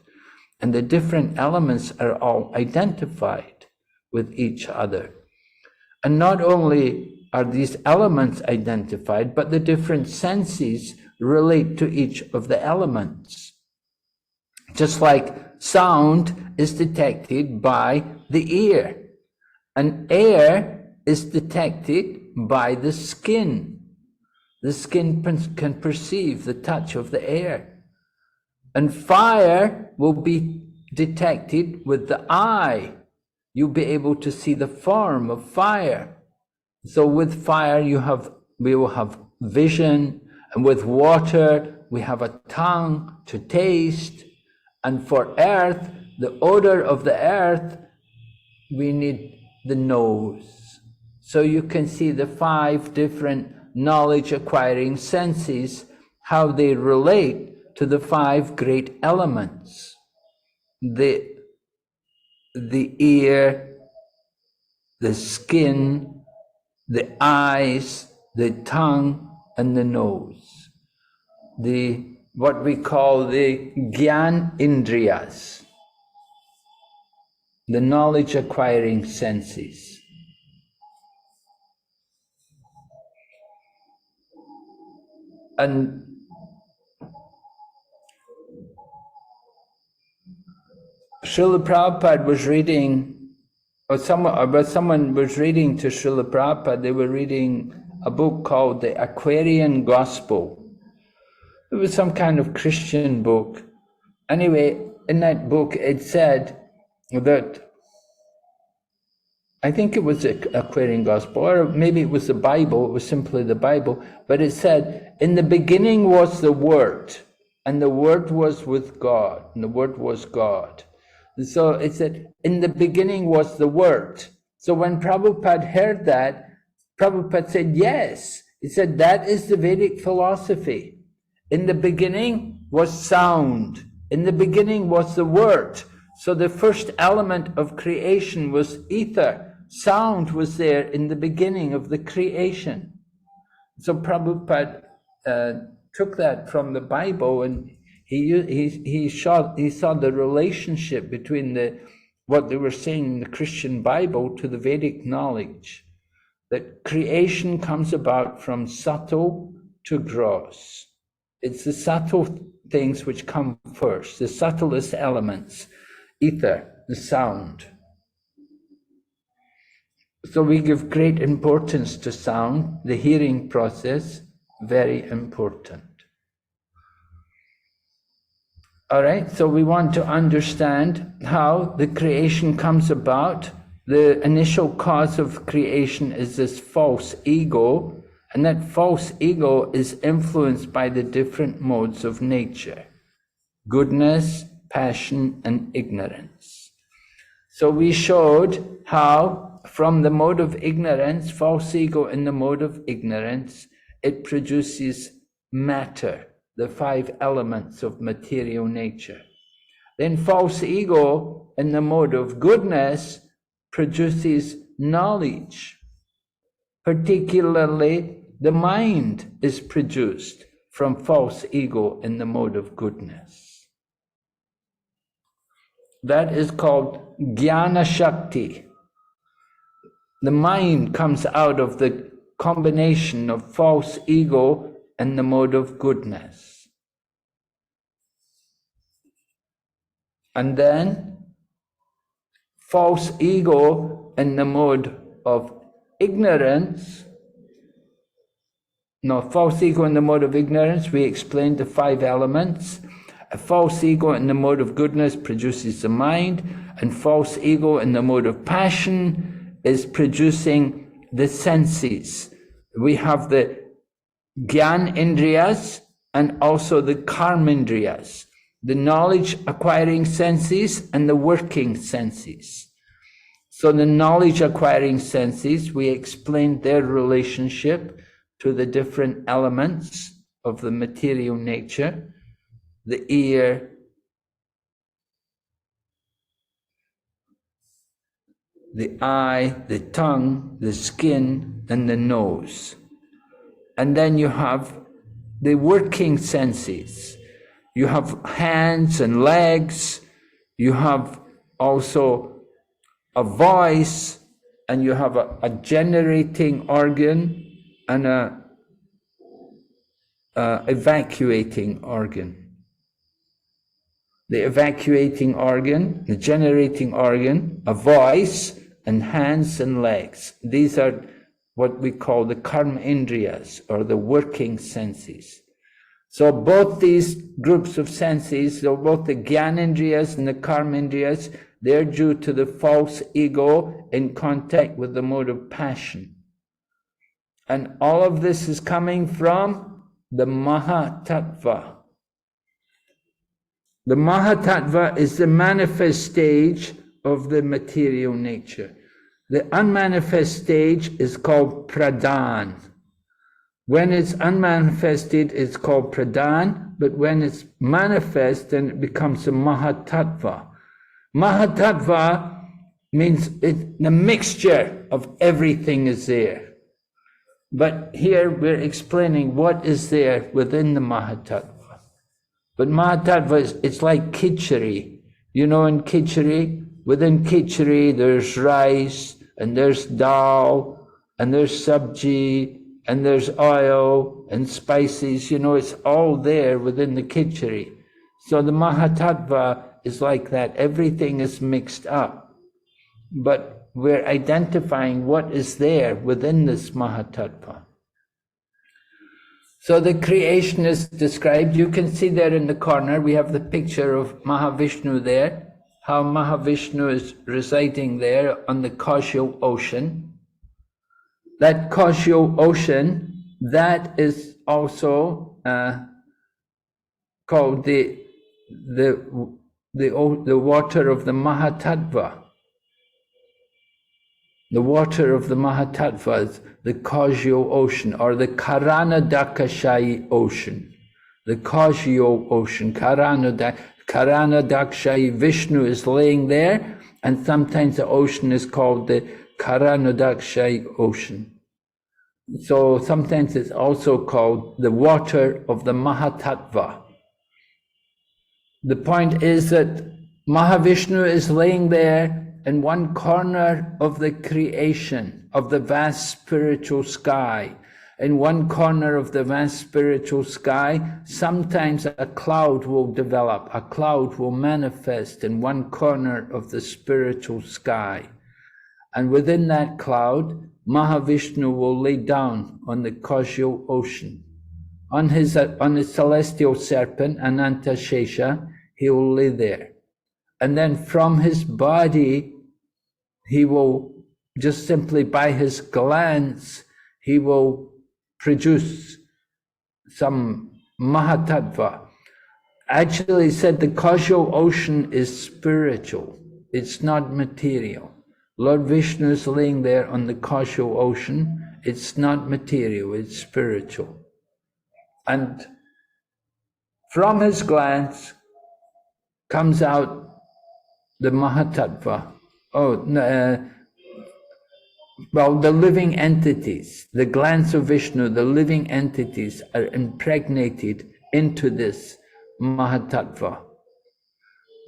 And the different elements are all identified with each other. And not only are these elements identified, but the different senses relate to each of the elements. Just like sound is detected by the ear, and air is detected by the skin. The skin can perceive the touch of the air. And fire will be detected with the eye. You'll be able to see the form of fire. So with fire we will have vision, and with water we have a tongue to taste, and for earth, the odor of the earth, we need the nose. So you can see the 5 different knowledge acquiring senses, how they relate to the 5 great elements. The ear, the skin, the eyes, the tongue, and the nose. What we call the Gyan Indriyas, the knowledge acquiring senses. And Srila Prabhupada was reading, or someone was reading to Srila Prabhupada, they were reading a book called the Aquarian Gospel. It was some kind of Christian book. Anyway, in that book it said that, I think it was the Aquarian Gospel, or maybe it was the Bible, it was simply the Bible, but it said, in the beginning was the Word, and the Word was with God, and the Word was God. And so it said, in the beginning was the Word. So when Prabhupada heard that, Prabhupada said, yes. He said, that is the Vedic philosophy. In the beginning was sound. In the beginning was the Word. So the first element of creation was ether. Sound was there in the beginning of the creation. So Prabhupada took that from the Bible, and he saw the relationship between what they were saying in the Christian Bible to the Vedic knowledge. That creation comes about from subtle to gross. It's the subtle things which come first, the subtlest elements, ether, the sound. So we give great importance to sound, the hearing process, very important. All right, so we want to understand how the creation comes about. The initial cause of creation is this false ego, and that false ego is influenced by the different modes of nature: goodness, passion, and ignorance. So we showed how from the mode of ignorance, false ego in the mode of ignorance, it produces matter, the 5 elements of material nature. Then false ego in the mode of goodness produces knowledge. Particularly, the mind is produced from false ego in the mode of goodness. That is called Jnana Shakti. The mind comes out of the combination of false ego and the mode of goodness. And then false ego in the mode of ignorance. No, false ego in the mode of ignorance, we explained the 5 elements. A false ego in the mode of goodness produces the mind, and false ego in the mode of passion is producing the senses. We have the Gyan Indriyas and also the Karmendriyas, the knowledge acquiring senses and the working senses. So the knowledge acquiring senses, we explained their relationship to the different elements of the material nature: the ear, the eye, the tongue, the skin, and the nose. And then you have the working senses. You have hands and legs, you have also a voice, and you have a generating organ and a evacuating organ. The evacuating organ, the generating organ, a voice, and hands and legs. These are what we call the karma indriyas, or the working senses. So both these groups of senses, so both the Gyanendriyas and the Karmendriyas, they're due to the false ego in contact with the mode of passion. And all of this is coming from the Mahatattva. The Mahatattva is the manifest stage of the material nature. The unmanifest stage is called Pradhan. When it's unmanifested, it's called Pradhan, but when it's manifest, then it becomes a Mahatattva. Mahatattva means the mixture of everything is there. But here we're explaining what is there within the Mahatattva. But Mahatattva, it's like khichdi. You know, in khichdi, within khichdi, there's rice, and there's dal, and there's sabji, and there's oil and spices, you know, it's all there within the khichdi. So the Mahatattva is like that. Everything is mixed up, but we're identifying what is there within this Mahatattva. So the creation is described. You can see there in the corner, we have the picture of Mahavishnu there, how Mahavishnu is residing there on the causal ocean. That causal ocean, that is also called the water of the Mahatattva. The water of the Mahatattva is the causal ocean, or the Karanadakashayi ocean. The causal ocean, Karanadakshayi, Vishnu is laying there, and sometimes the ocean is called the Karanadakshayi ocean. So sometimes it's also called the water of the Mahatattva. The point is that Mahavishnu is laying there in one corner of the creation, of the vast spiritual sky. In one corner of the vast spiritual sky, sometimes a cloud will develop, a cloud will manifest in one corner of the spiritual sky. And within that cloud, Mahavishnu will lay down on the causal ocean. On his celestial serpent, Anantashesha, he will lay there. And then from his body, he will, just simply by his glance, he will produce some Mahatattva. Actually, he said the causal ocean is spiritual. It's not material. Lord Vishnu is laying there on the causal ocean. It's not material, it's spiritual. And from his glance comes out the Mahatattva. Well, the living entities, the glance of Vishnu, the living entities are impregnated into this Mahatattva.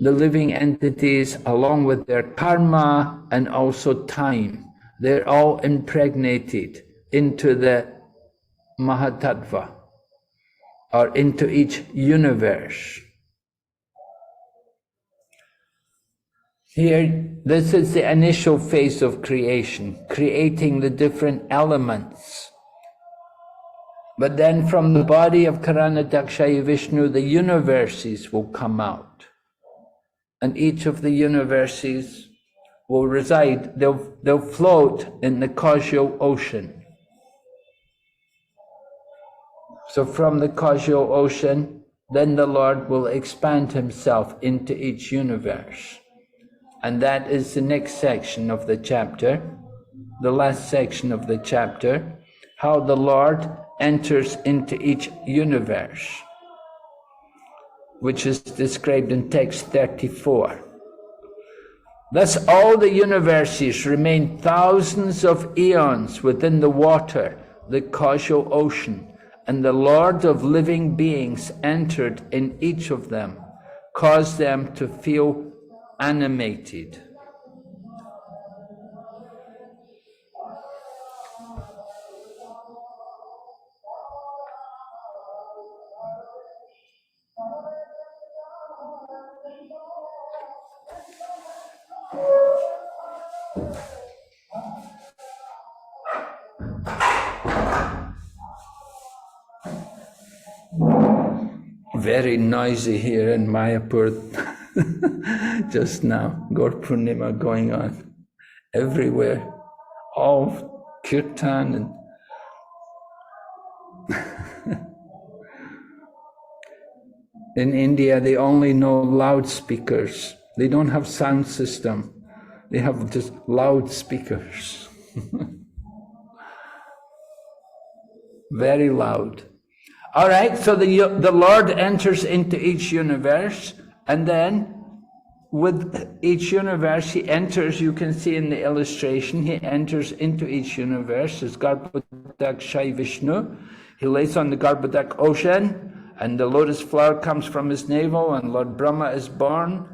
The living entities, along with their karma and also time, they're all impregnated into the Mahatattva, or into each universe. Here, this is the initial phase of creation, creating the different elements. But then from the body of Karanadakshayi Vishnu, the universes will come out. And each of the universes will reside, they'll float in the causal ocean. So from the causal ocean, then the Lord will expand himself into each universe. And that is the next section of the chapter, the last section of the chapter, how the Lord enters into each universe, which is described in text 34. Thus all the universes remain thousands of eons within the water, the causal ocean, and the Lord of living beings entered in each of them, caused them to feel animated. Very noisy here in Mayapur just now. Gaur Purnima going on everywhere, all kirtan and in India they only know loudspeakers. They don't have sound system. They have just loudspeakers. Very loud. All right, so the Lord enters into each universe, and then with each universe he enters, you can see in the illustration, he enters into each universe as Garbhodak Vishnu. He lays on the Garbhodak ocean, and the lotus flower comes from his navel, and Lord Brahma is born.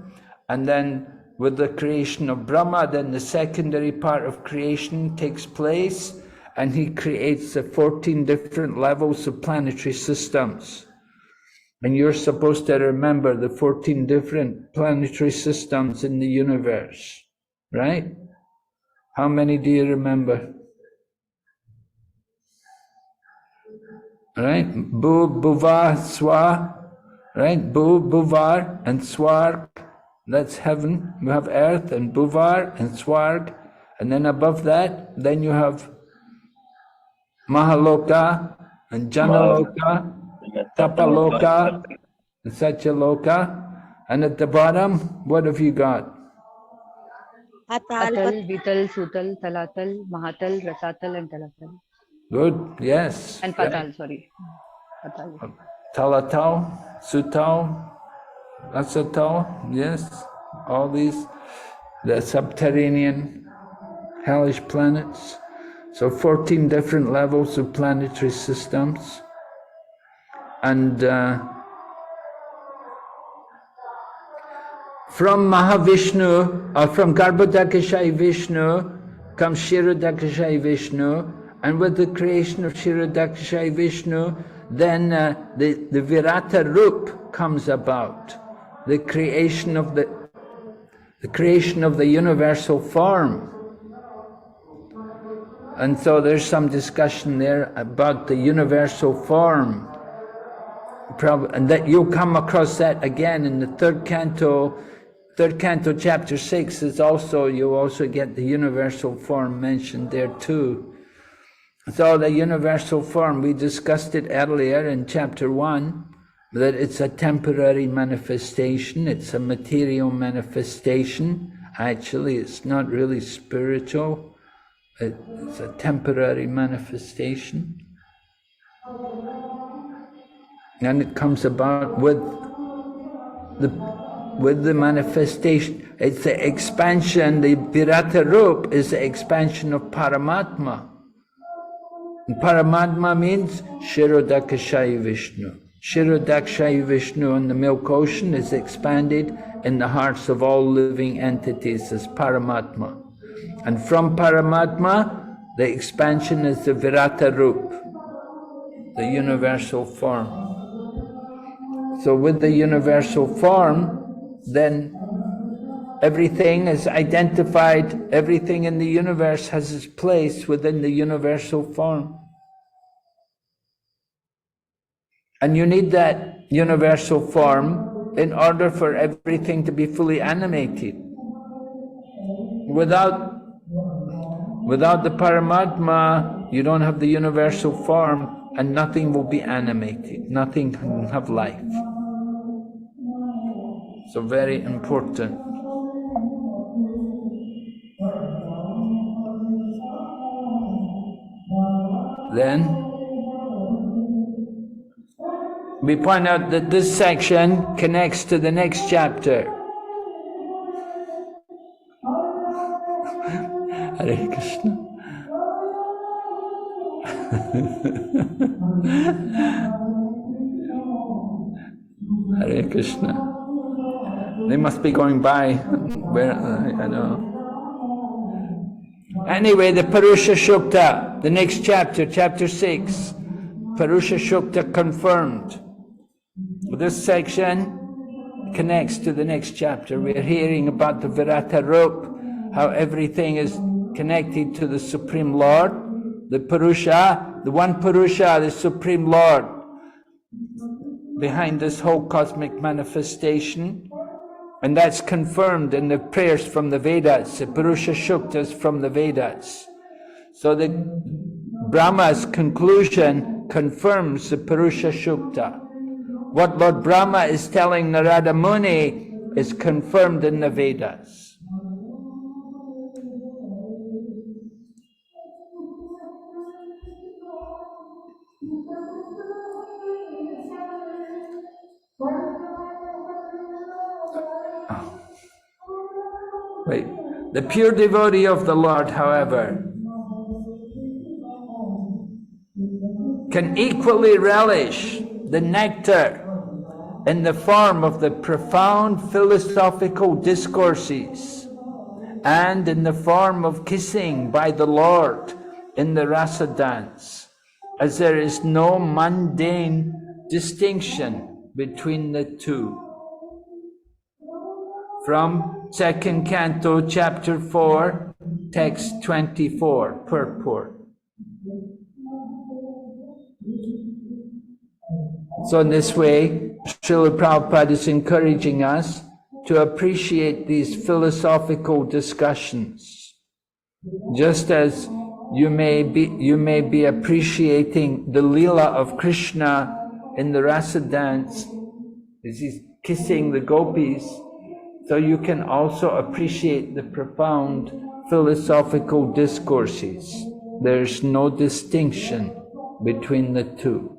And then with the creation of Brahma, then the secondary part of creation takes place, and he creates the 14 different levels of planetary systems. And you're supposed to remember the 14 different planetary systems in the universe, right? How many do you remember? Right? Bu, Buva, Swa, right? Bu, Buvar, and Swarg. That's heaven. You have earth and Buvar and Swarg. And then above that, then you have Mahaloka and Janaloka, Tapaloka, and Satyaloka. And at the bottom, what have you got? Atal, Vital, Sutal, Talatal, Mahatal, Rasatal, and Talatal. Good, yes. And Patal, sorry. Patal. Talatal, Sutal, Rasatal, yes. All these, the subterranean hellish planets. So 14 different levels of planetary systems. And from Mahavishnu, or from Garbhodakashayi Vishnu, comes Kshirodakashayi Vishnu, and with the creation of Kshirodakashayi Vishnu, then the Virata Rup comes about, the creation of the universal form. And so there's some discussion there about the universal form. And that you'll come across that again in the third canto, chapter 6 is also, you'll also get the universal form mentioned there too. So the universal form, we discussed it earlier in chapter 1, that it's a temporary manifestation, it's a material manifestation. Actually, it's not really spiritual. It's a temporary manifestation. And it comes about with the manifestation. It's the expansion, the Virata Rup is the expansion of Paramatma. And Paramatma means Kshirodakashayi Vishnu. Kshirodakashayi Vishnu in the milk ocean is expanded in the hearts of all living entities as Paramatma. And from Paramatma, the expansion is the Virata Rup, the universal form. So with the universal form, then everything is identified, everything in the universe has its place within the universal form. And you need that universal form in order for everything to be fully animated. Without the Paramatma, you don't have the universal form, and nothing will be animated, nothing can have life. So very important. Then we point out that this section connects to the next chapter. Hare Krishna. Hare Krishna. They must be going by where I know. Anyway, the Purusha Shukta, the next chapter, chapter 6, Purusha Shukta confirmed. This section connects to the next chapter. We're hearing about the Virata Rup, how everything is connected to the Supreme Lord, the Purusha, the one Purusha, the Supreme Lord, behind this whole cosmic manifestation. And that's confirmed in the prayers from the Vedas, the Purusha Shuktas from the Vedas. So the Brahma's conclusion confirms the Purusha Shukta. What Lord Brahma is telling Narada Muni is confirmed in the Vedas. Wait. The pure devotee of the Lord, however, can equally relish the nectar in the form of the profound philosophical discourses and in the form of kissing by the Lord in the rasa dance, as there is no mundane distinction between the two. From second canto, chapter 4, text 24, purport. So in this way, Srila Prabhupada is encouraging us to appreciate these philosophical discussions. Just as you may be appreciating the Leela of Krishna in the rasa dance, as he's kissing the gopis, so you can also appreciate the profound philosophical discourses. There's no distinction between the two.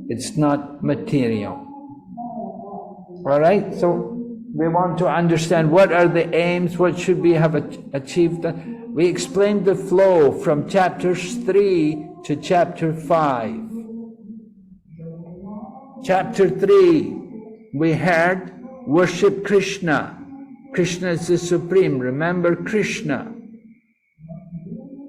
It's not material. All right, so we want to understand what are the aims, what should we have achieved. We explained the flow from chapters 3 to chapter 5. Chapter 3, we heard worship Krishna. Krishna is the supreme. Remember Krishna.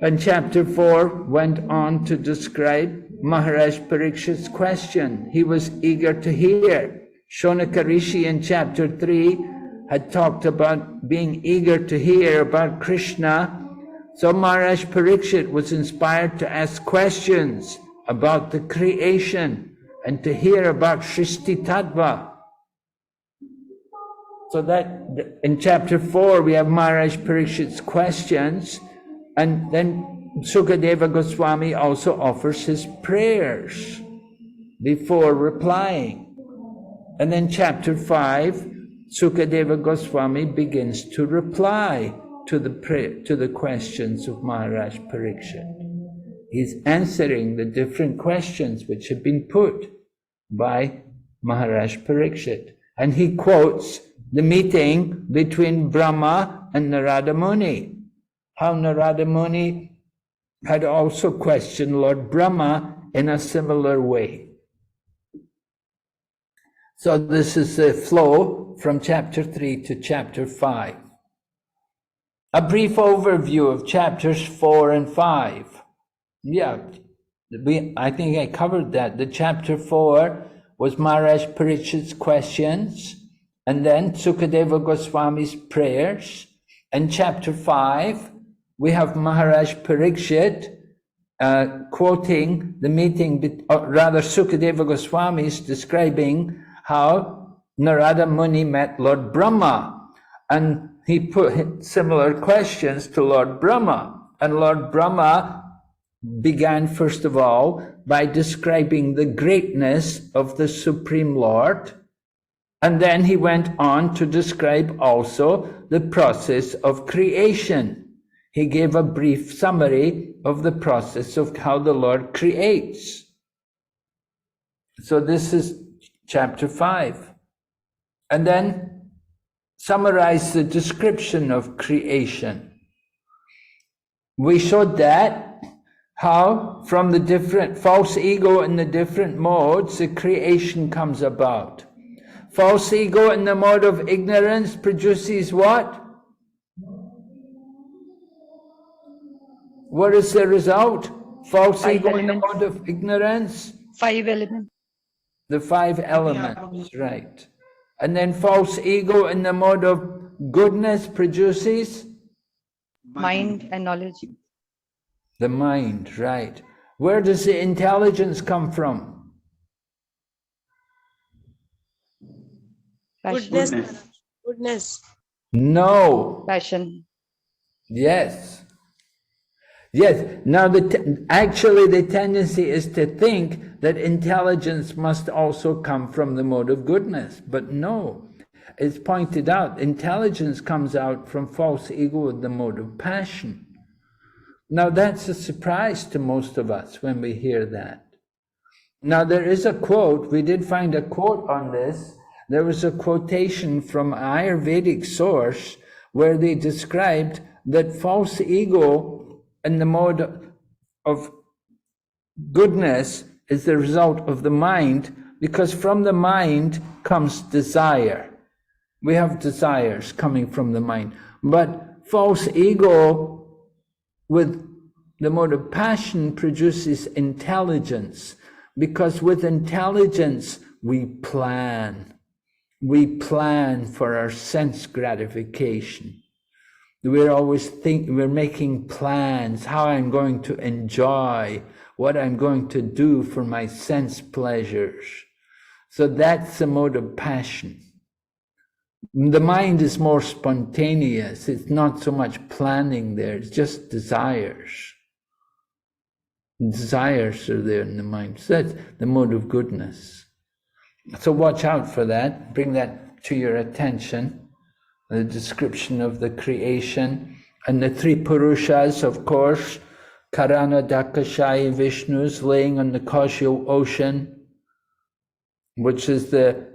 And chapter 4 went on to describe Maharaj Parikshit's question. He was eager to hear. Shonaka Rishi in chapter 3 had talked about being eager to hear about Krishna. So Maharaj Parikshit was inspired to ask questions about the creation and to hear about Shrishti Tattva. So that in chapter 4 we have Maharaj Parikshit's questions, and then Sukadeva Goswami also offers his prayers before replying. And then chapter 5, Sukadeva Goswami begins to reply to the questions of Maharaj Parikshit. He's answering the different questions which have been put by Maharaj Parikshit. And he quotes the meeting between Brahma and Narada Muni. How Narada Muni had also questioned Lord Brahma in a similar way. So this is the flow from chapter 3 to chapter 5. A brief overview of chapters 4 and 5. Yeah, I think I covered that. The chapter 4 was Maharaj Parikshit's questions, and then Sukadeva Goswami's prayers. And chapter 5, we have Maharaj Parikshit quoting the meeting, or rather Sukadeva Goswami is describing how Narada Muni met Lord Brahma, and he put similar questions to Lord Brahma. And Lord Brahma began first of all by describing the greatness of the Supreme Lord, and then he went on to describe also the process of creation. He gave a brief summary of the process of how the Lord creates. So this is chapter 5. And then summarize the description of creation. We showed that how from the different false ego in the different modes, the creation comes about. False ego in the mode of ignorance produces what? What is the result? False ego in the mode of ignorance? 5 elements. The 5 elements, right. And then false ego in the mode of goodness produces? Mind and knowledge. The mind, right. Where does the intelligence come from? Passion. Goodness. No. Passion. Yes. Yes. Now, actually the tendency is to think that intelligence must also come from the mode of goodness. But no. It's pointed out, intelligence comes out from false ego in the mode of passion. Now that's a surprise to most of us when we hear that. Now there is a quote, we did find a quote on this. There was a quotation from an Ayurvedic source where they described that false ego in the mode of goodness is the result of the mind, because from the mind comes desire. We have desires coming from the mind. But false ego with The mode of passion produces intelligence, because with intelligence we plan. We plan for our sense gratification. We're always we're making plans, how I'm going to enjoy, what I'm going to do for my sense pleasures. So that's the mode of passion. The mind is more spontaneous. It's not so much planning there, it's just desires. Desires are there in the mind. So that's the mode of goodness. So watch out for that. Bring that to your attention. The description of the creation. And the three Purushas, of course, Karana Dakashayi Vishnus laying on the causal ocean, which is the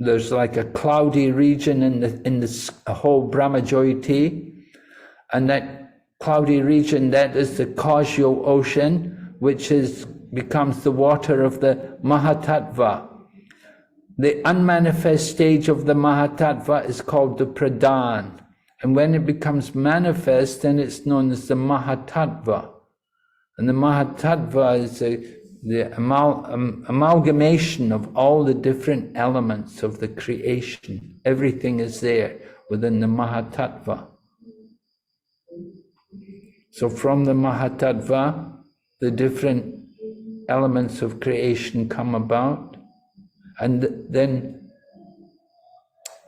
there's like a cloudy region in the whole Brahmajyoti, and that cloudy region, that is the causal ocean, which becomes the water of the Mahatattva. The unmanifest stage of the Mahatattva is called the Pradhan, and when it becomes manifest, then it's known as the Mahatattva. And the Mahatattva is the amalgamation of all the different elements of the creation. Everything is there within the Mahatattva. So from the Mahatattva, the different elements of creation come about, and then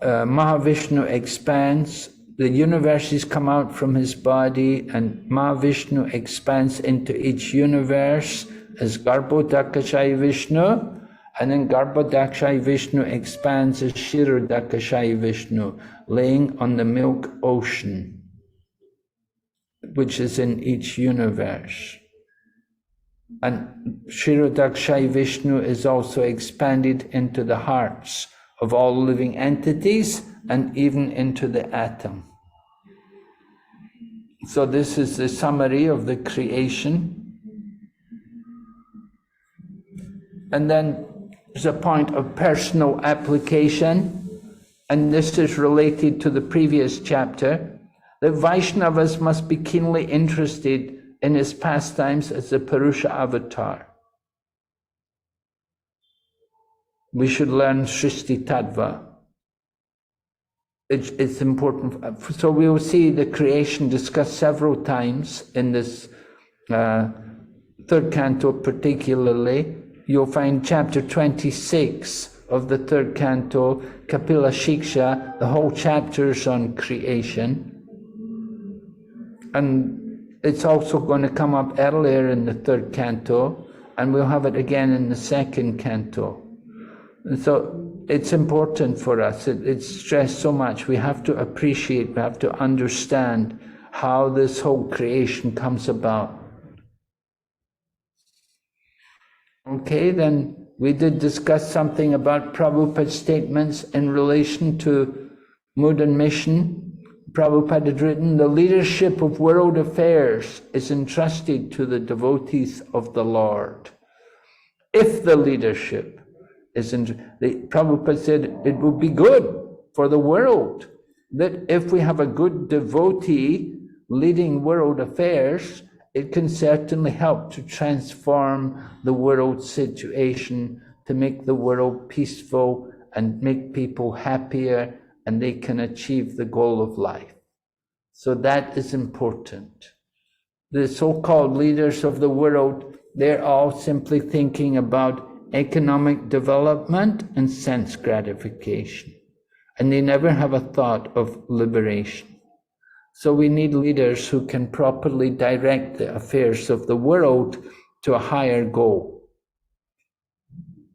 Mahavishnu expands, the universes come out from his body, and Mahavishnu expands into each universe as Garbhodakashayi Vishnu, and then Garbhodakashayi Vishnu expands as Kshirodakashayi Vishnu, laying on the milk ocean, which is in each universe. And Kshirodakashayi Vishnu is also expanded into the hearts of all living entities and even into the atom. So this is the summary of the creation. And then there's a point of personal application, and this is related to the previous chapter, that Vaishnavas must be keenly interested in his pastimes as the Purusha avatar. We should learn Srishti Tattva. It's important. So we will see the creation discussed several times in this third canto particularly. You'll find chapter 26 of the third canto, Kapila Shiksha, the whole chapter is on creation. And it's also going to come up earlier in the third canto, and we'll have it again in the second canto. And so it's important for us. It's stressed so much. We have to appreciate, we have to understand how this whole creation comes about. Okay, then we did discuss something about Prabhupada's statements in relation to mood and mission. Prabhupada had written, the leadership of world affairs is entrusted to the devotees of the Lord. If the leadership is Prabhupada said it would be good for the world that if we have a good devotee leading world affairs, it can certainly help to transform the world situation, to make the world peaceful and make people happier, and they can achieve the goal of life. So that is important. The so-called leaders of the world, they're all simply thinking about economic development and sense gratification. And they never have a thought of liberation. So we need leaders who can properly direct the affairs of the world to a higher goal.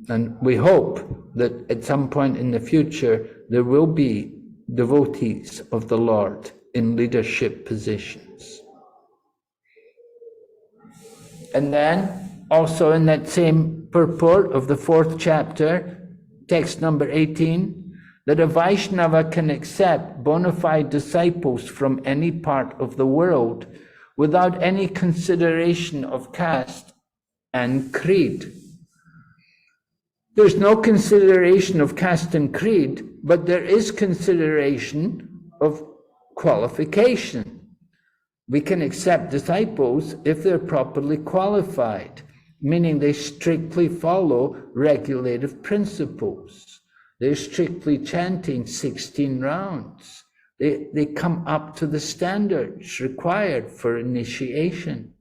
And we hope that at some point in the future, there will be devotees of the Lord in leadership positions. And then, also in that same purport of the fourth chapter, text number 18, that a Vaishnava can accept bona fide disciples from any part of the world without any consideration of caste and creed. There's no consideration of caste and creed, but there is consideration of qualification. We can accept disciples if they're properly qualified, meaning they strictly follow regulative principles. They're strictly chanting 16 rounds. They come up to the standards required for initiation.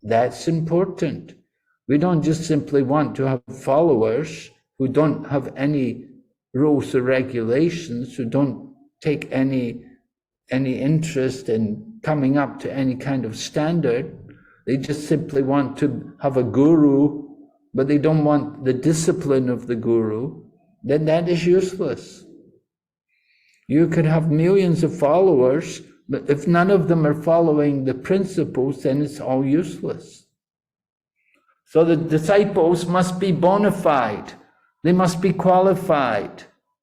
That's important. We don't just simply want to have followers who don't have any rules or regulations, who don't take any interest in coming up to any kind of standard. They just simply want to have a guru, but they don't want the discipline of the guru. Then that is useless. You could have millions of followers, but if none of them are following the principles, then it's all useless. So the disciples must be bona fide. They must be qualified.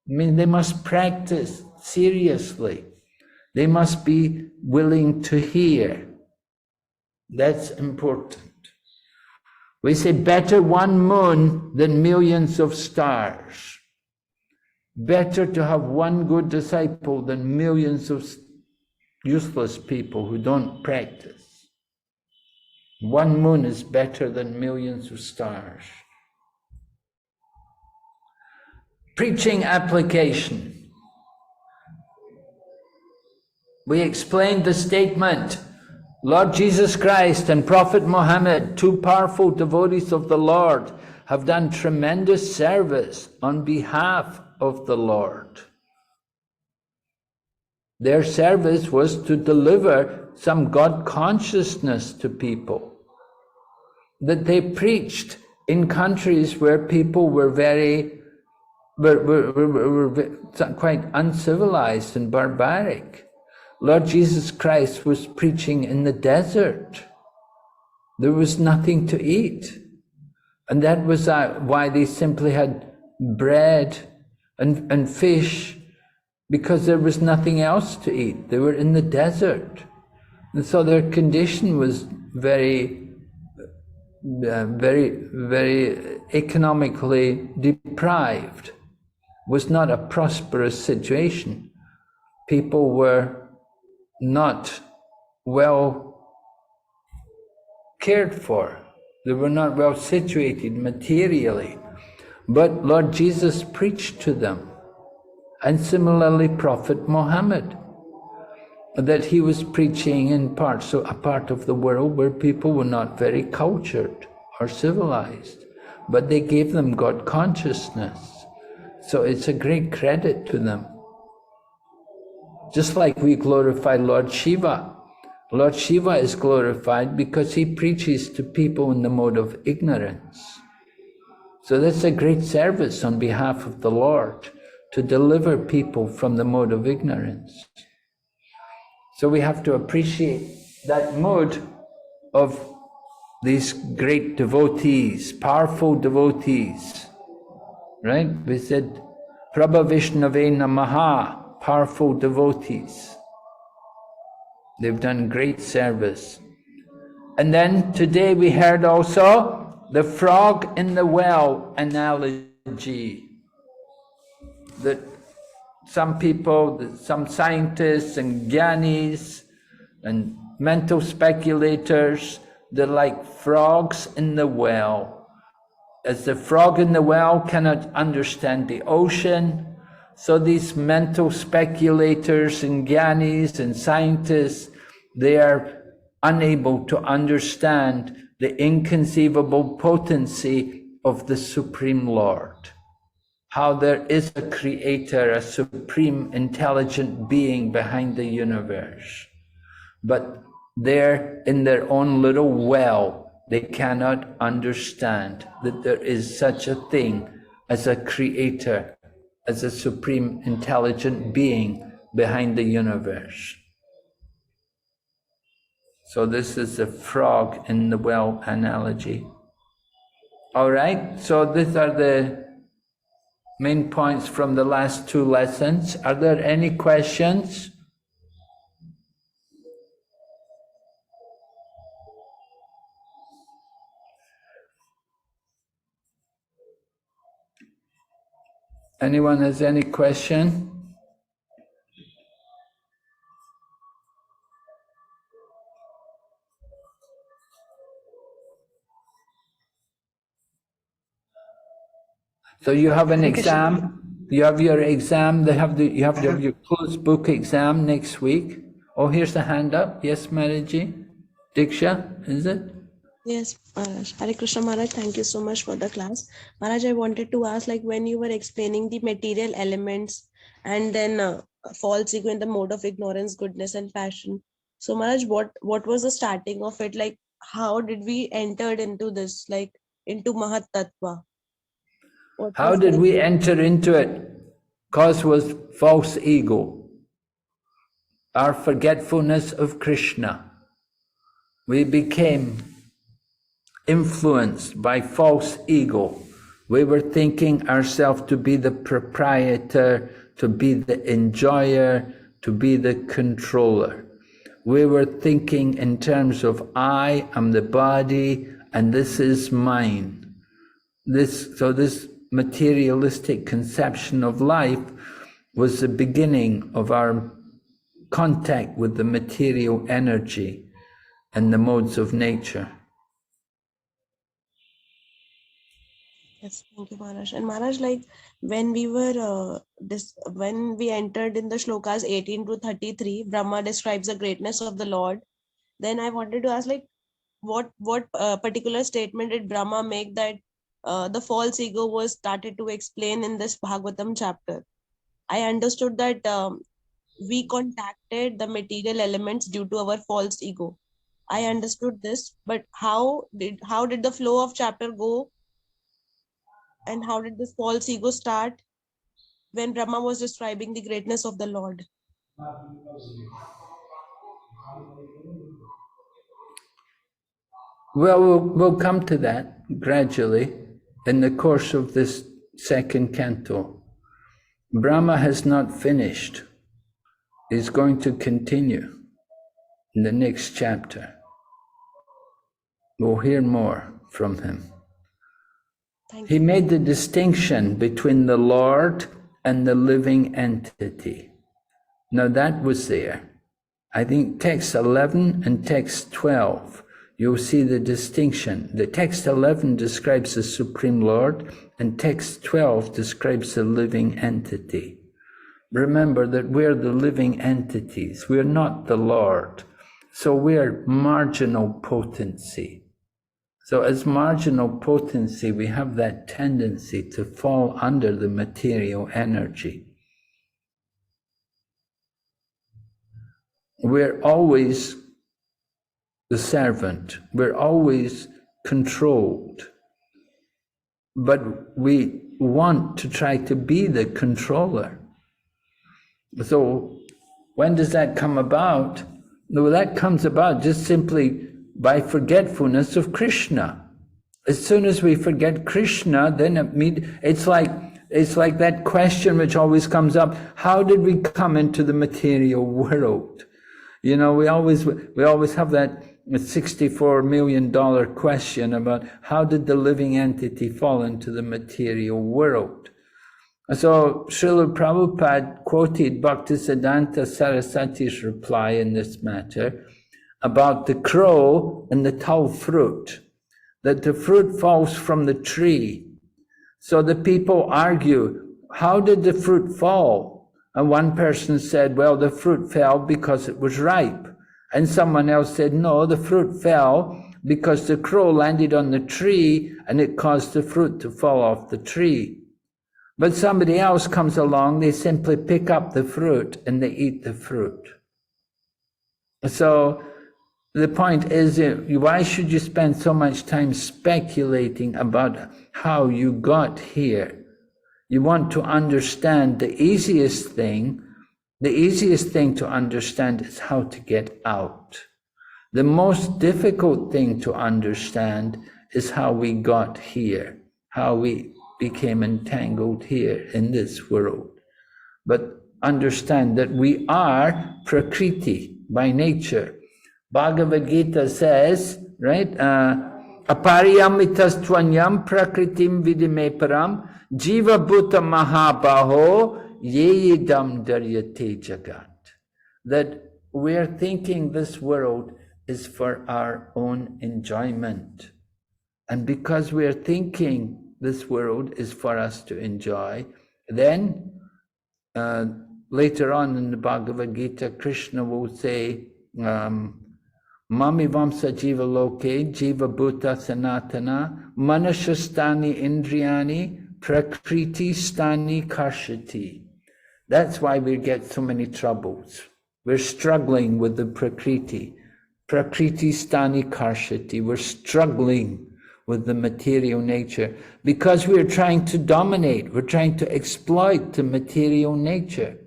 I mean, they must practice seriously. They must be willing to hear. That's important. We say better one moon than millions of stars. Better to have one good disciple than millions of useless people who don't practice. One moon is better than millions of stars. Preaching application. We explained the statement, Lord Jesus Christ and Prophet Muhammad, two powerful devotees of the Lord, have done tremendous service on behalf of the Lord. Their service was to deliver some God consciousness to people, that they preached in countries where people were quite uncivilized and barbaric. Lord Jesus Christ was preaching in the desert. There was nothing to eat. And that was why they simply had bread and fish, because there was nothing else to eat. They were in the desert. And so their condition was very economically deprived. Was not a prosperous situation. People were not well cared for. They were not well situated materially. But Lord Jesus preached to them. And similarly Prophet Muhammad, that he was preaching in a part of the world where people were not very cultured or civilized, but they gave them God consciousness. So it's a great credit to them. Just like we glorify Lord Shiva. Lord Shiva is glorified because he preaches to people in the mode of ignorance. So that's a great service on behalf of the Lord, to deliver people from the mode of ignorance. So we have to appreciate that mode of these great devotees, powerful devotees, right? We said, Prabha Vishnave Namaha, powerful devotees. They've done great service. And then today we heard also the frog in the well analogy. That some people, some scientists and jnanis and mental speculators, they're like frogs in the well. As the frog in the well cannot understand the ocean, so these mental speculators and jnanis and scientists, they are unable to understand the inconceivable potency of the Supreme Lord. How there is a creator, a supreme intelligent being behind the universe. But they're in their own little well, they cannot understand that there is such a thing as a creator, as a supreme intelligent being behind the universe. So this is the frog in the well analogy. All right, so these are the main points from the last two lessons. Are there any questions? Anyone has any question? So you have an Hare Krishna. exam. You have your exam. You have your closed book exam next week. Oh, here's the hand up. Yes, Maraji. Diksha, is it? Yes, Maharaj. Hare Krishna Maharaj, thank you so much for the class. Maharaj, I wanted to ask, like when you were explaining the material elements and then false ego in the mode of ignorance, goodness and passion. So Maharaj, what was the starting of it? Like how did we entered into this, like into Mahat Tattva? What How was did the- we enter into it? Cause was false ego, our forgetfulness of Krishna. We became influenced by false ego. We were thinking ourselves to be the proprietor, to be the enjoyer, to be the controller. We were thinking in terms of I am the body and this is mine. So this materialistic conception of life was the beginning of our contact with the material energy and the modes of nature. Yes, thank you, Maharaj. And Maharaj, like when we were when we entered in the shlokas 18 to 33, Brahma describes the greatness of the Lord. Then I wanted to ask, like, what particular statement did Brahma make that the false ego was started to explain in this Bhagavatam chapter? I understood that we contacted the material elements due to our false ego. I understood this, but how did the flow of chapter go? And how did this false ego start when Brahma was describing the greatness of the Lord? Well, we'll come to that gradually in the course of this second canto. Brahma has not finished. He's going to continue in the next chapter. We'll hear more from him. He made the distinction between the Lord and the living entity. Now that was there. I think text 11 and text 12, you'll see the distinction. The text 11 describes the Supreme Lord and text 12 describes the living entity. Remember that we're the living entities. We're not the Lord. So we're marginal potency. So as marginal potency, we have that tendency to fall under the material energy. We're always the servant. We're always controlled. But we want to try to be the controller. So when does that come about? No, that comes about just simply by forgetfulness of Krishna. As soon as we forget Krishna, then it's like that question which always comes up: how did we come into the material world? You know, we always have that $64 million question about how did the living entity fall into the material world. So Srila Prabhupada quoted Bhaktisiddhanta Saraswati's reply in this matter about the crow and the tall fruit, that the fruit falls from the tree. So the people argue, how did the fruit fall? And one person said, well, the fruit fell because it was ripe. And someone else said, no, the fruit fell because the crow landed on the tree and it caused the fruit to fall off the tree. But somebody else comes along, they simply pick up the fruit and they eat the fruit. So the point is, why should you spend so much time speculating about how you got here? You want to understand the easiest thing to understand is how to get out. The most difficult thing to understand is how we got here, how we became entangled here in this world. But understand that we are Prakriti by nature. Bhagavad Gita says, right, apariyamitas tvanyam prakritim vidime param jiva bhuta mahabaho yeyidam daryate jagat. That we're thinking this world is for our own enjoyment. And because we're thinking this world is for us to enjoy. Then later on in the Bhagavad Gita, Krishna will say, Mami Vamsa Jiva Loke, Jiva Bhuta Sanatana, Manashastani Indriyani, Prakriti Stani Karshati. That's why we get so many troubles. We're struggling with the Prakriti. Prakriti Stani Karshati. We're struggling with the material nature because we're trying to dominate. We're trying to exploit the material nature.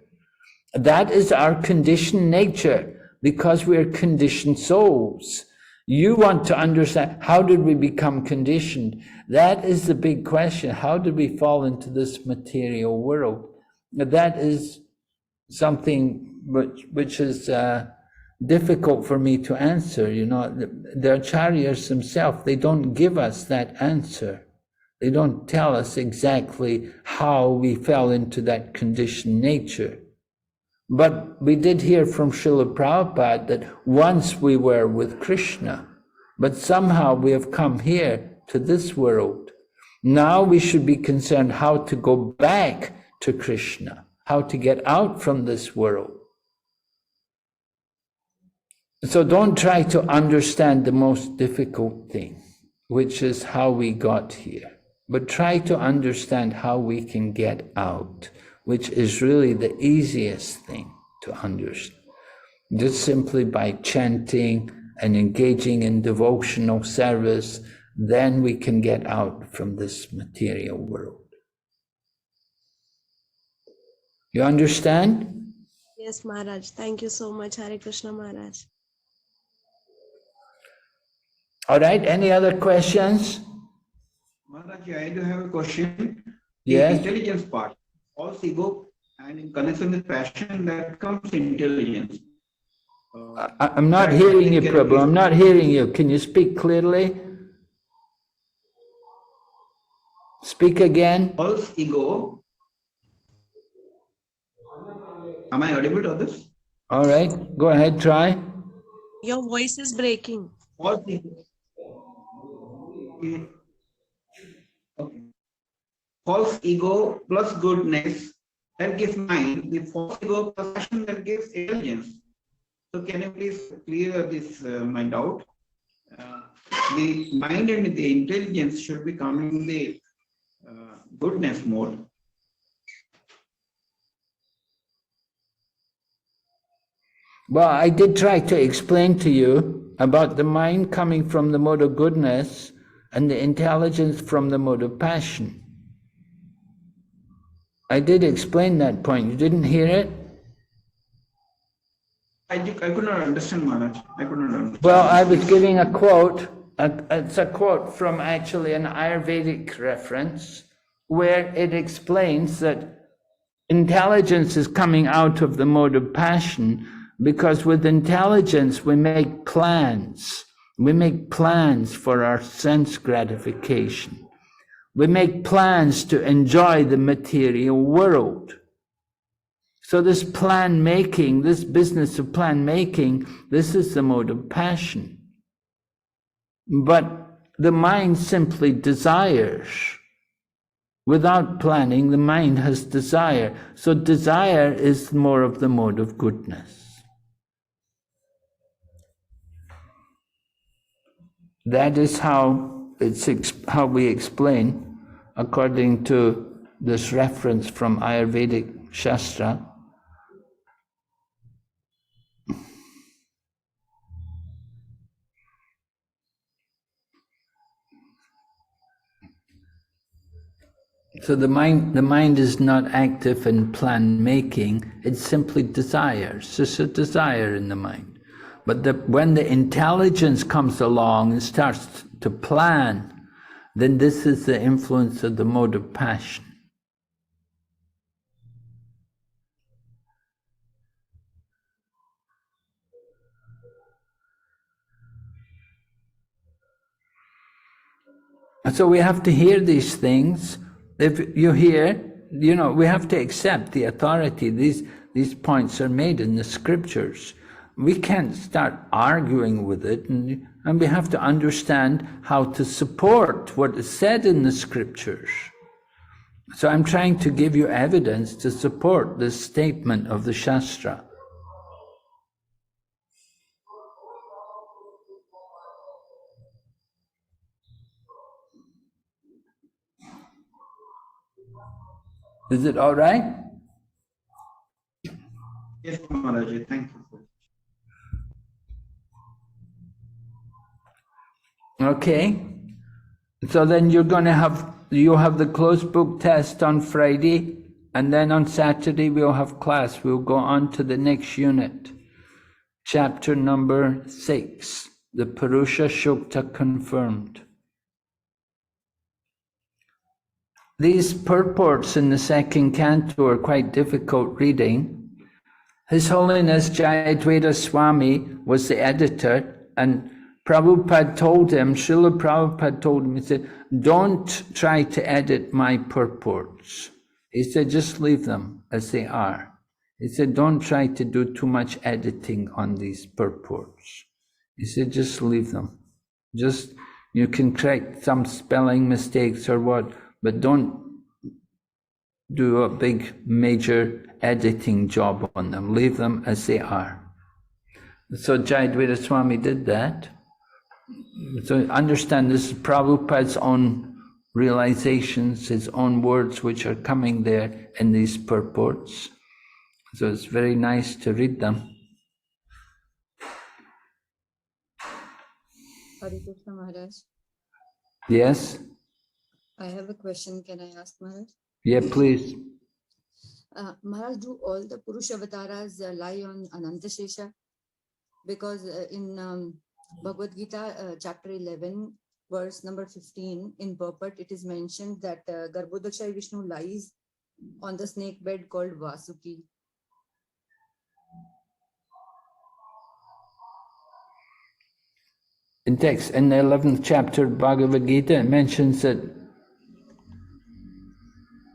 That is our conditioned nature because we're conditioned souls. You want to understand, how did we become conditioned? That is the big question. How did we fall into this material world? That is something which is difficult for me to answer. You know, the acharyas themselves, they don't give us that answer. They don't tell us exactly how we fell into that conditioned nature. But we did hear from Srila Prabhupada that once we were with Krishna, but somehow we have come here to this world. Now we should be concerned how to go back to Krishna, how to get out from this world. So don't try to understand the most difficult thing, which is how we got here, but try to understand how we can get out, which is really the easiest thing to understand. Just simply by chanting and engaging in devotional service, then we can get out from this material world. You understand? Yes, Maharaj. Thank you so much, Hare Krishna Maharaj. All right, any other questions? Maharaj, I do have a question. Yes. The intelligence part, false ego, and in connection with passion, that comes intelligence. I'm not hearing you, Prabhu. I'm not hearing you. Can you speak clearly? Speak again. False ego. Am I audible to this? All right, go ahead, try. Your voice is breaking. False ego. Okay. False ego plus goodness, that gives mind. The false ego plus passion, that gives intelligence. So can you please clear this my doubt? The mind and the intelligence should be coming in the goodness mode. Well, I did try to explain to you about the mind coming from the mode of goodness and the intelligence from the mode of passion. I did explain that point. You didn't hear it? I could not understand, Maharaj. I could not understand. Well, I was giving a quote. It's a quote from actually an Ayurvedic reference where it explains that intelligence is coming out of the mode of passion because with intelligence we make plans. We make plans for our sense gratification. We make plans to enjoy the material world. So this plan making, this business of plan making, this is the mode of passion. But the mind simply desires. Without planning, the mind has desire. So desire is more of the mode of goodness. That is how how we explain, according to this reference from Ayurvedic Shastra. So the mind is not active in plan making, it simply desires. It's a desire in the mind. But when the intelligence comes along and starts to plan, then this is the influence of the mode of passion. So we have to hear these things. If you hear, we have to accept the authority. These points are made in the scriptures. we can't start arguing with it, and we have to understand how to support what is said in the scriptures. So I'm trying to give you evidence to support this statement of the Shastra. Is it all right? Yes, Maharaji, thank you. Okay. So then you have the closed book test on Friday, and then on Saturday we'll have class. We'll go on to the next unit, chapter number 6, the Purusha Shukta confirmed. These purports in the second canto are quite difficult reading. His Holiness Jayadvaita Swami was the editor, and Prabhupada told him, Srila Prabhupada told him, he said, don't try to edit my purports. He said, just leave them as they are. He said, don't try to do too much editing on these purports. He said, just leave them. Just, you can correct some spelling mistakes or what, but don't do a big major editing job on them. Leave them as they are. So Jayadvaita Swami did that. So understand this is Prabhupada's own realizations, his own words which are coming there in these purports. So it's very nice to read them. Hare Krishna Maharaj. Yes? I have a question. Can I ask Maharaj? Yeah, please. Maharaj, do all the Purusha avatars lie on Anantashesha? Because in Bhagavad Gita, chapter 11, verse number 15, in purport, it is mentioned that Garbhodakshay Vishnu lies on the snake bed called Vasuki. In text, in the 11th chapter of Bhagavad Gita, it mentions that.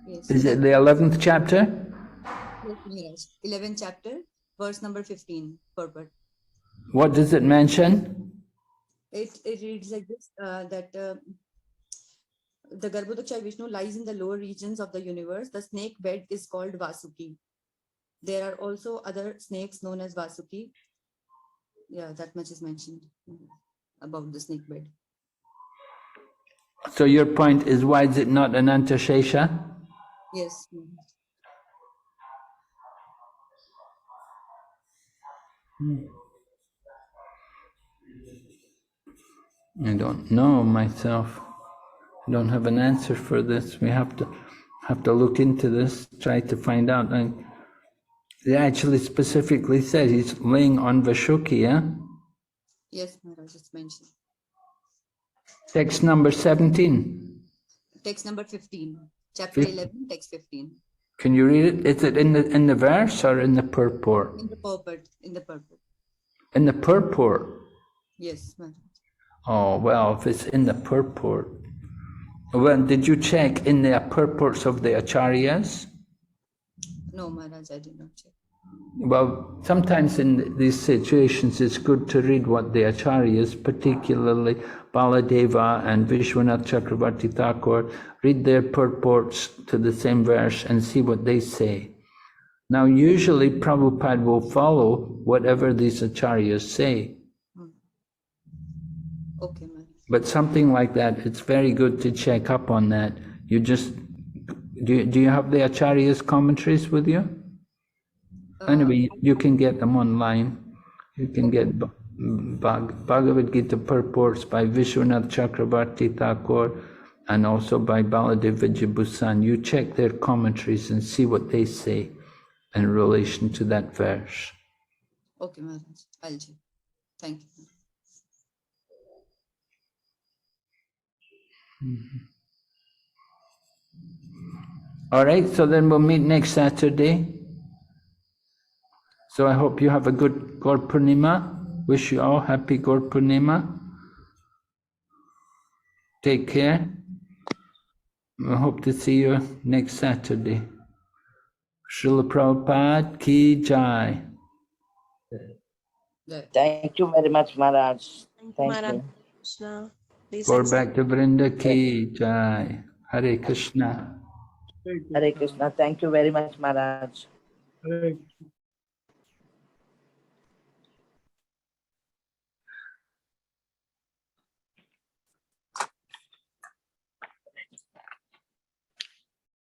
Yes. Is it the 11th chapter? Yes, Maharaj. 11th chapter, verse number 15, purport. What does it mention? It reads like this, that the Garbhodakshay Vishnu lies in the lower regions of the universe. The snake bed is called Vasuki. There are also other snakes known as Vasuki. Yeah, that much is mentioned about the snake bed. So your point is, why is it not Anantashesha? Yes. I don't know myself. I don't have an answer for this. We have to look into this, try to find out. And they actually specifically said he's laying on Vashuki, yeah? Yes, Maharaj, it's mentioned. Text number 17. Text number 15. Chapter 11, text 15. Can you read it? Is it in the verse or in the purport? In the purport. In the purport. In the purport? Yes, Maharaj. Oh, well, if it's in the purport. Well, did you check in the purports of the acharyas? No, Maharaj, I did not check. Well, sometimes in these situations, it's good to read what the acharyas, particularly Baladeva and Vishwanath Chakravarti Thakur, read their purports to the same verse and see what they say. Now, usually Prabhupada will follow whatever these acharyas say. Okay, Maharaj. But something like that, it's very good to check up on that. You just, do you have the acharyas' commentaries with you? Anyway, you can get them online. You can get Bhagavad Gita purports by Vishwanath Chakravarti Thakur and also by Baladev Vijayabhusan. You check their commentaries and see what they say in relation to that verse. Okay, Maharaj, I'll check. Thank you. All right, so then we'll meet next Saturday. So I hope you have a good Gaur Purnima. Wish you all happy Gaur Purnima. Take care. I hope to see you next Saturday. Srila Prabhupada Ki Jai. Thank you very much, Maharaj. Thank you, Thank Maharaj. you. Krishna. Please Go accept. back to Vrinda ki jai. Hare Krishna. Hare Krishna. Thank you very much, Maharaj. Hare Krishna.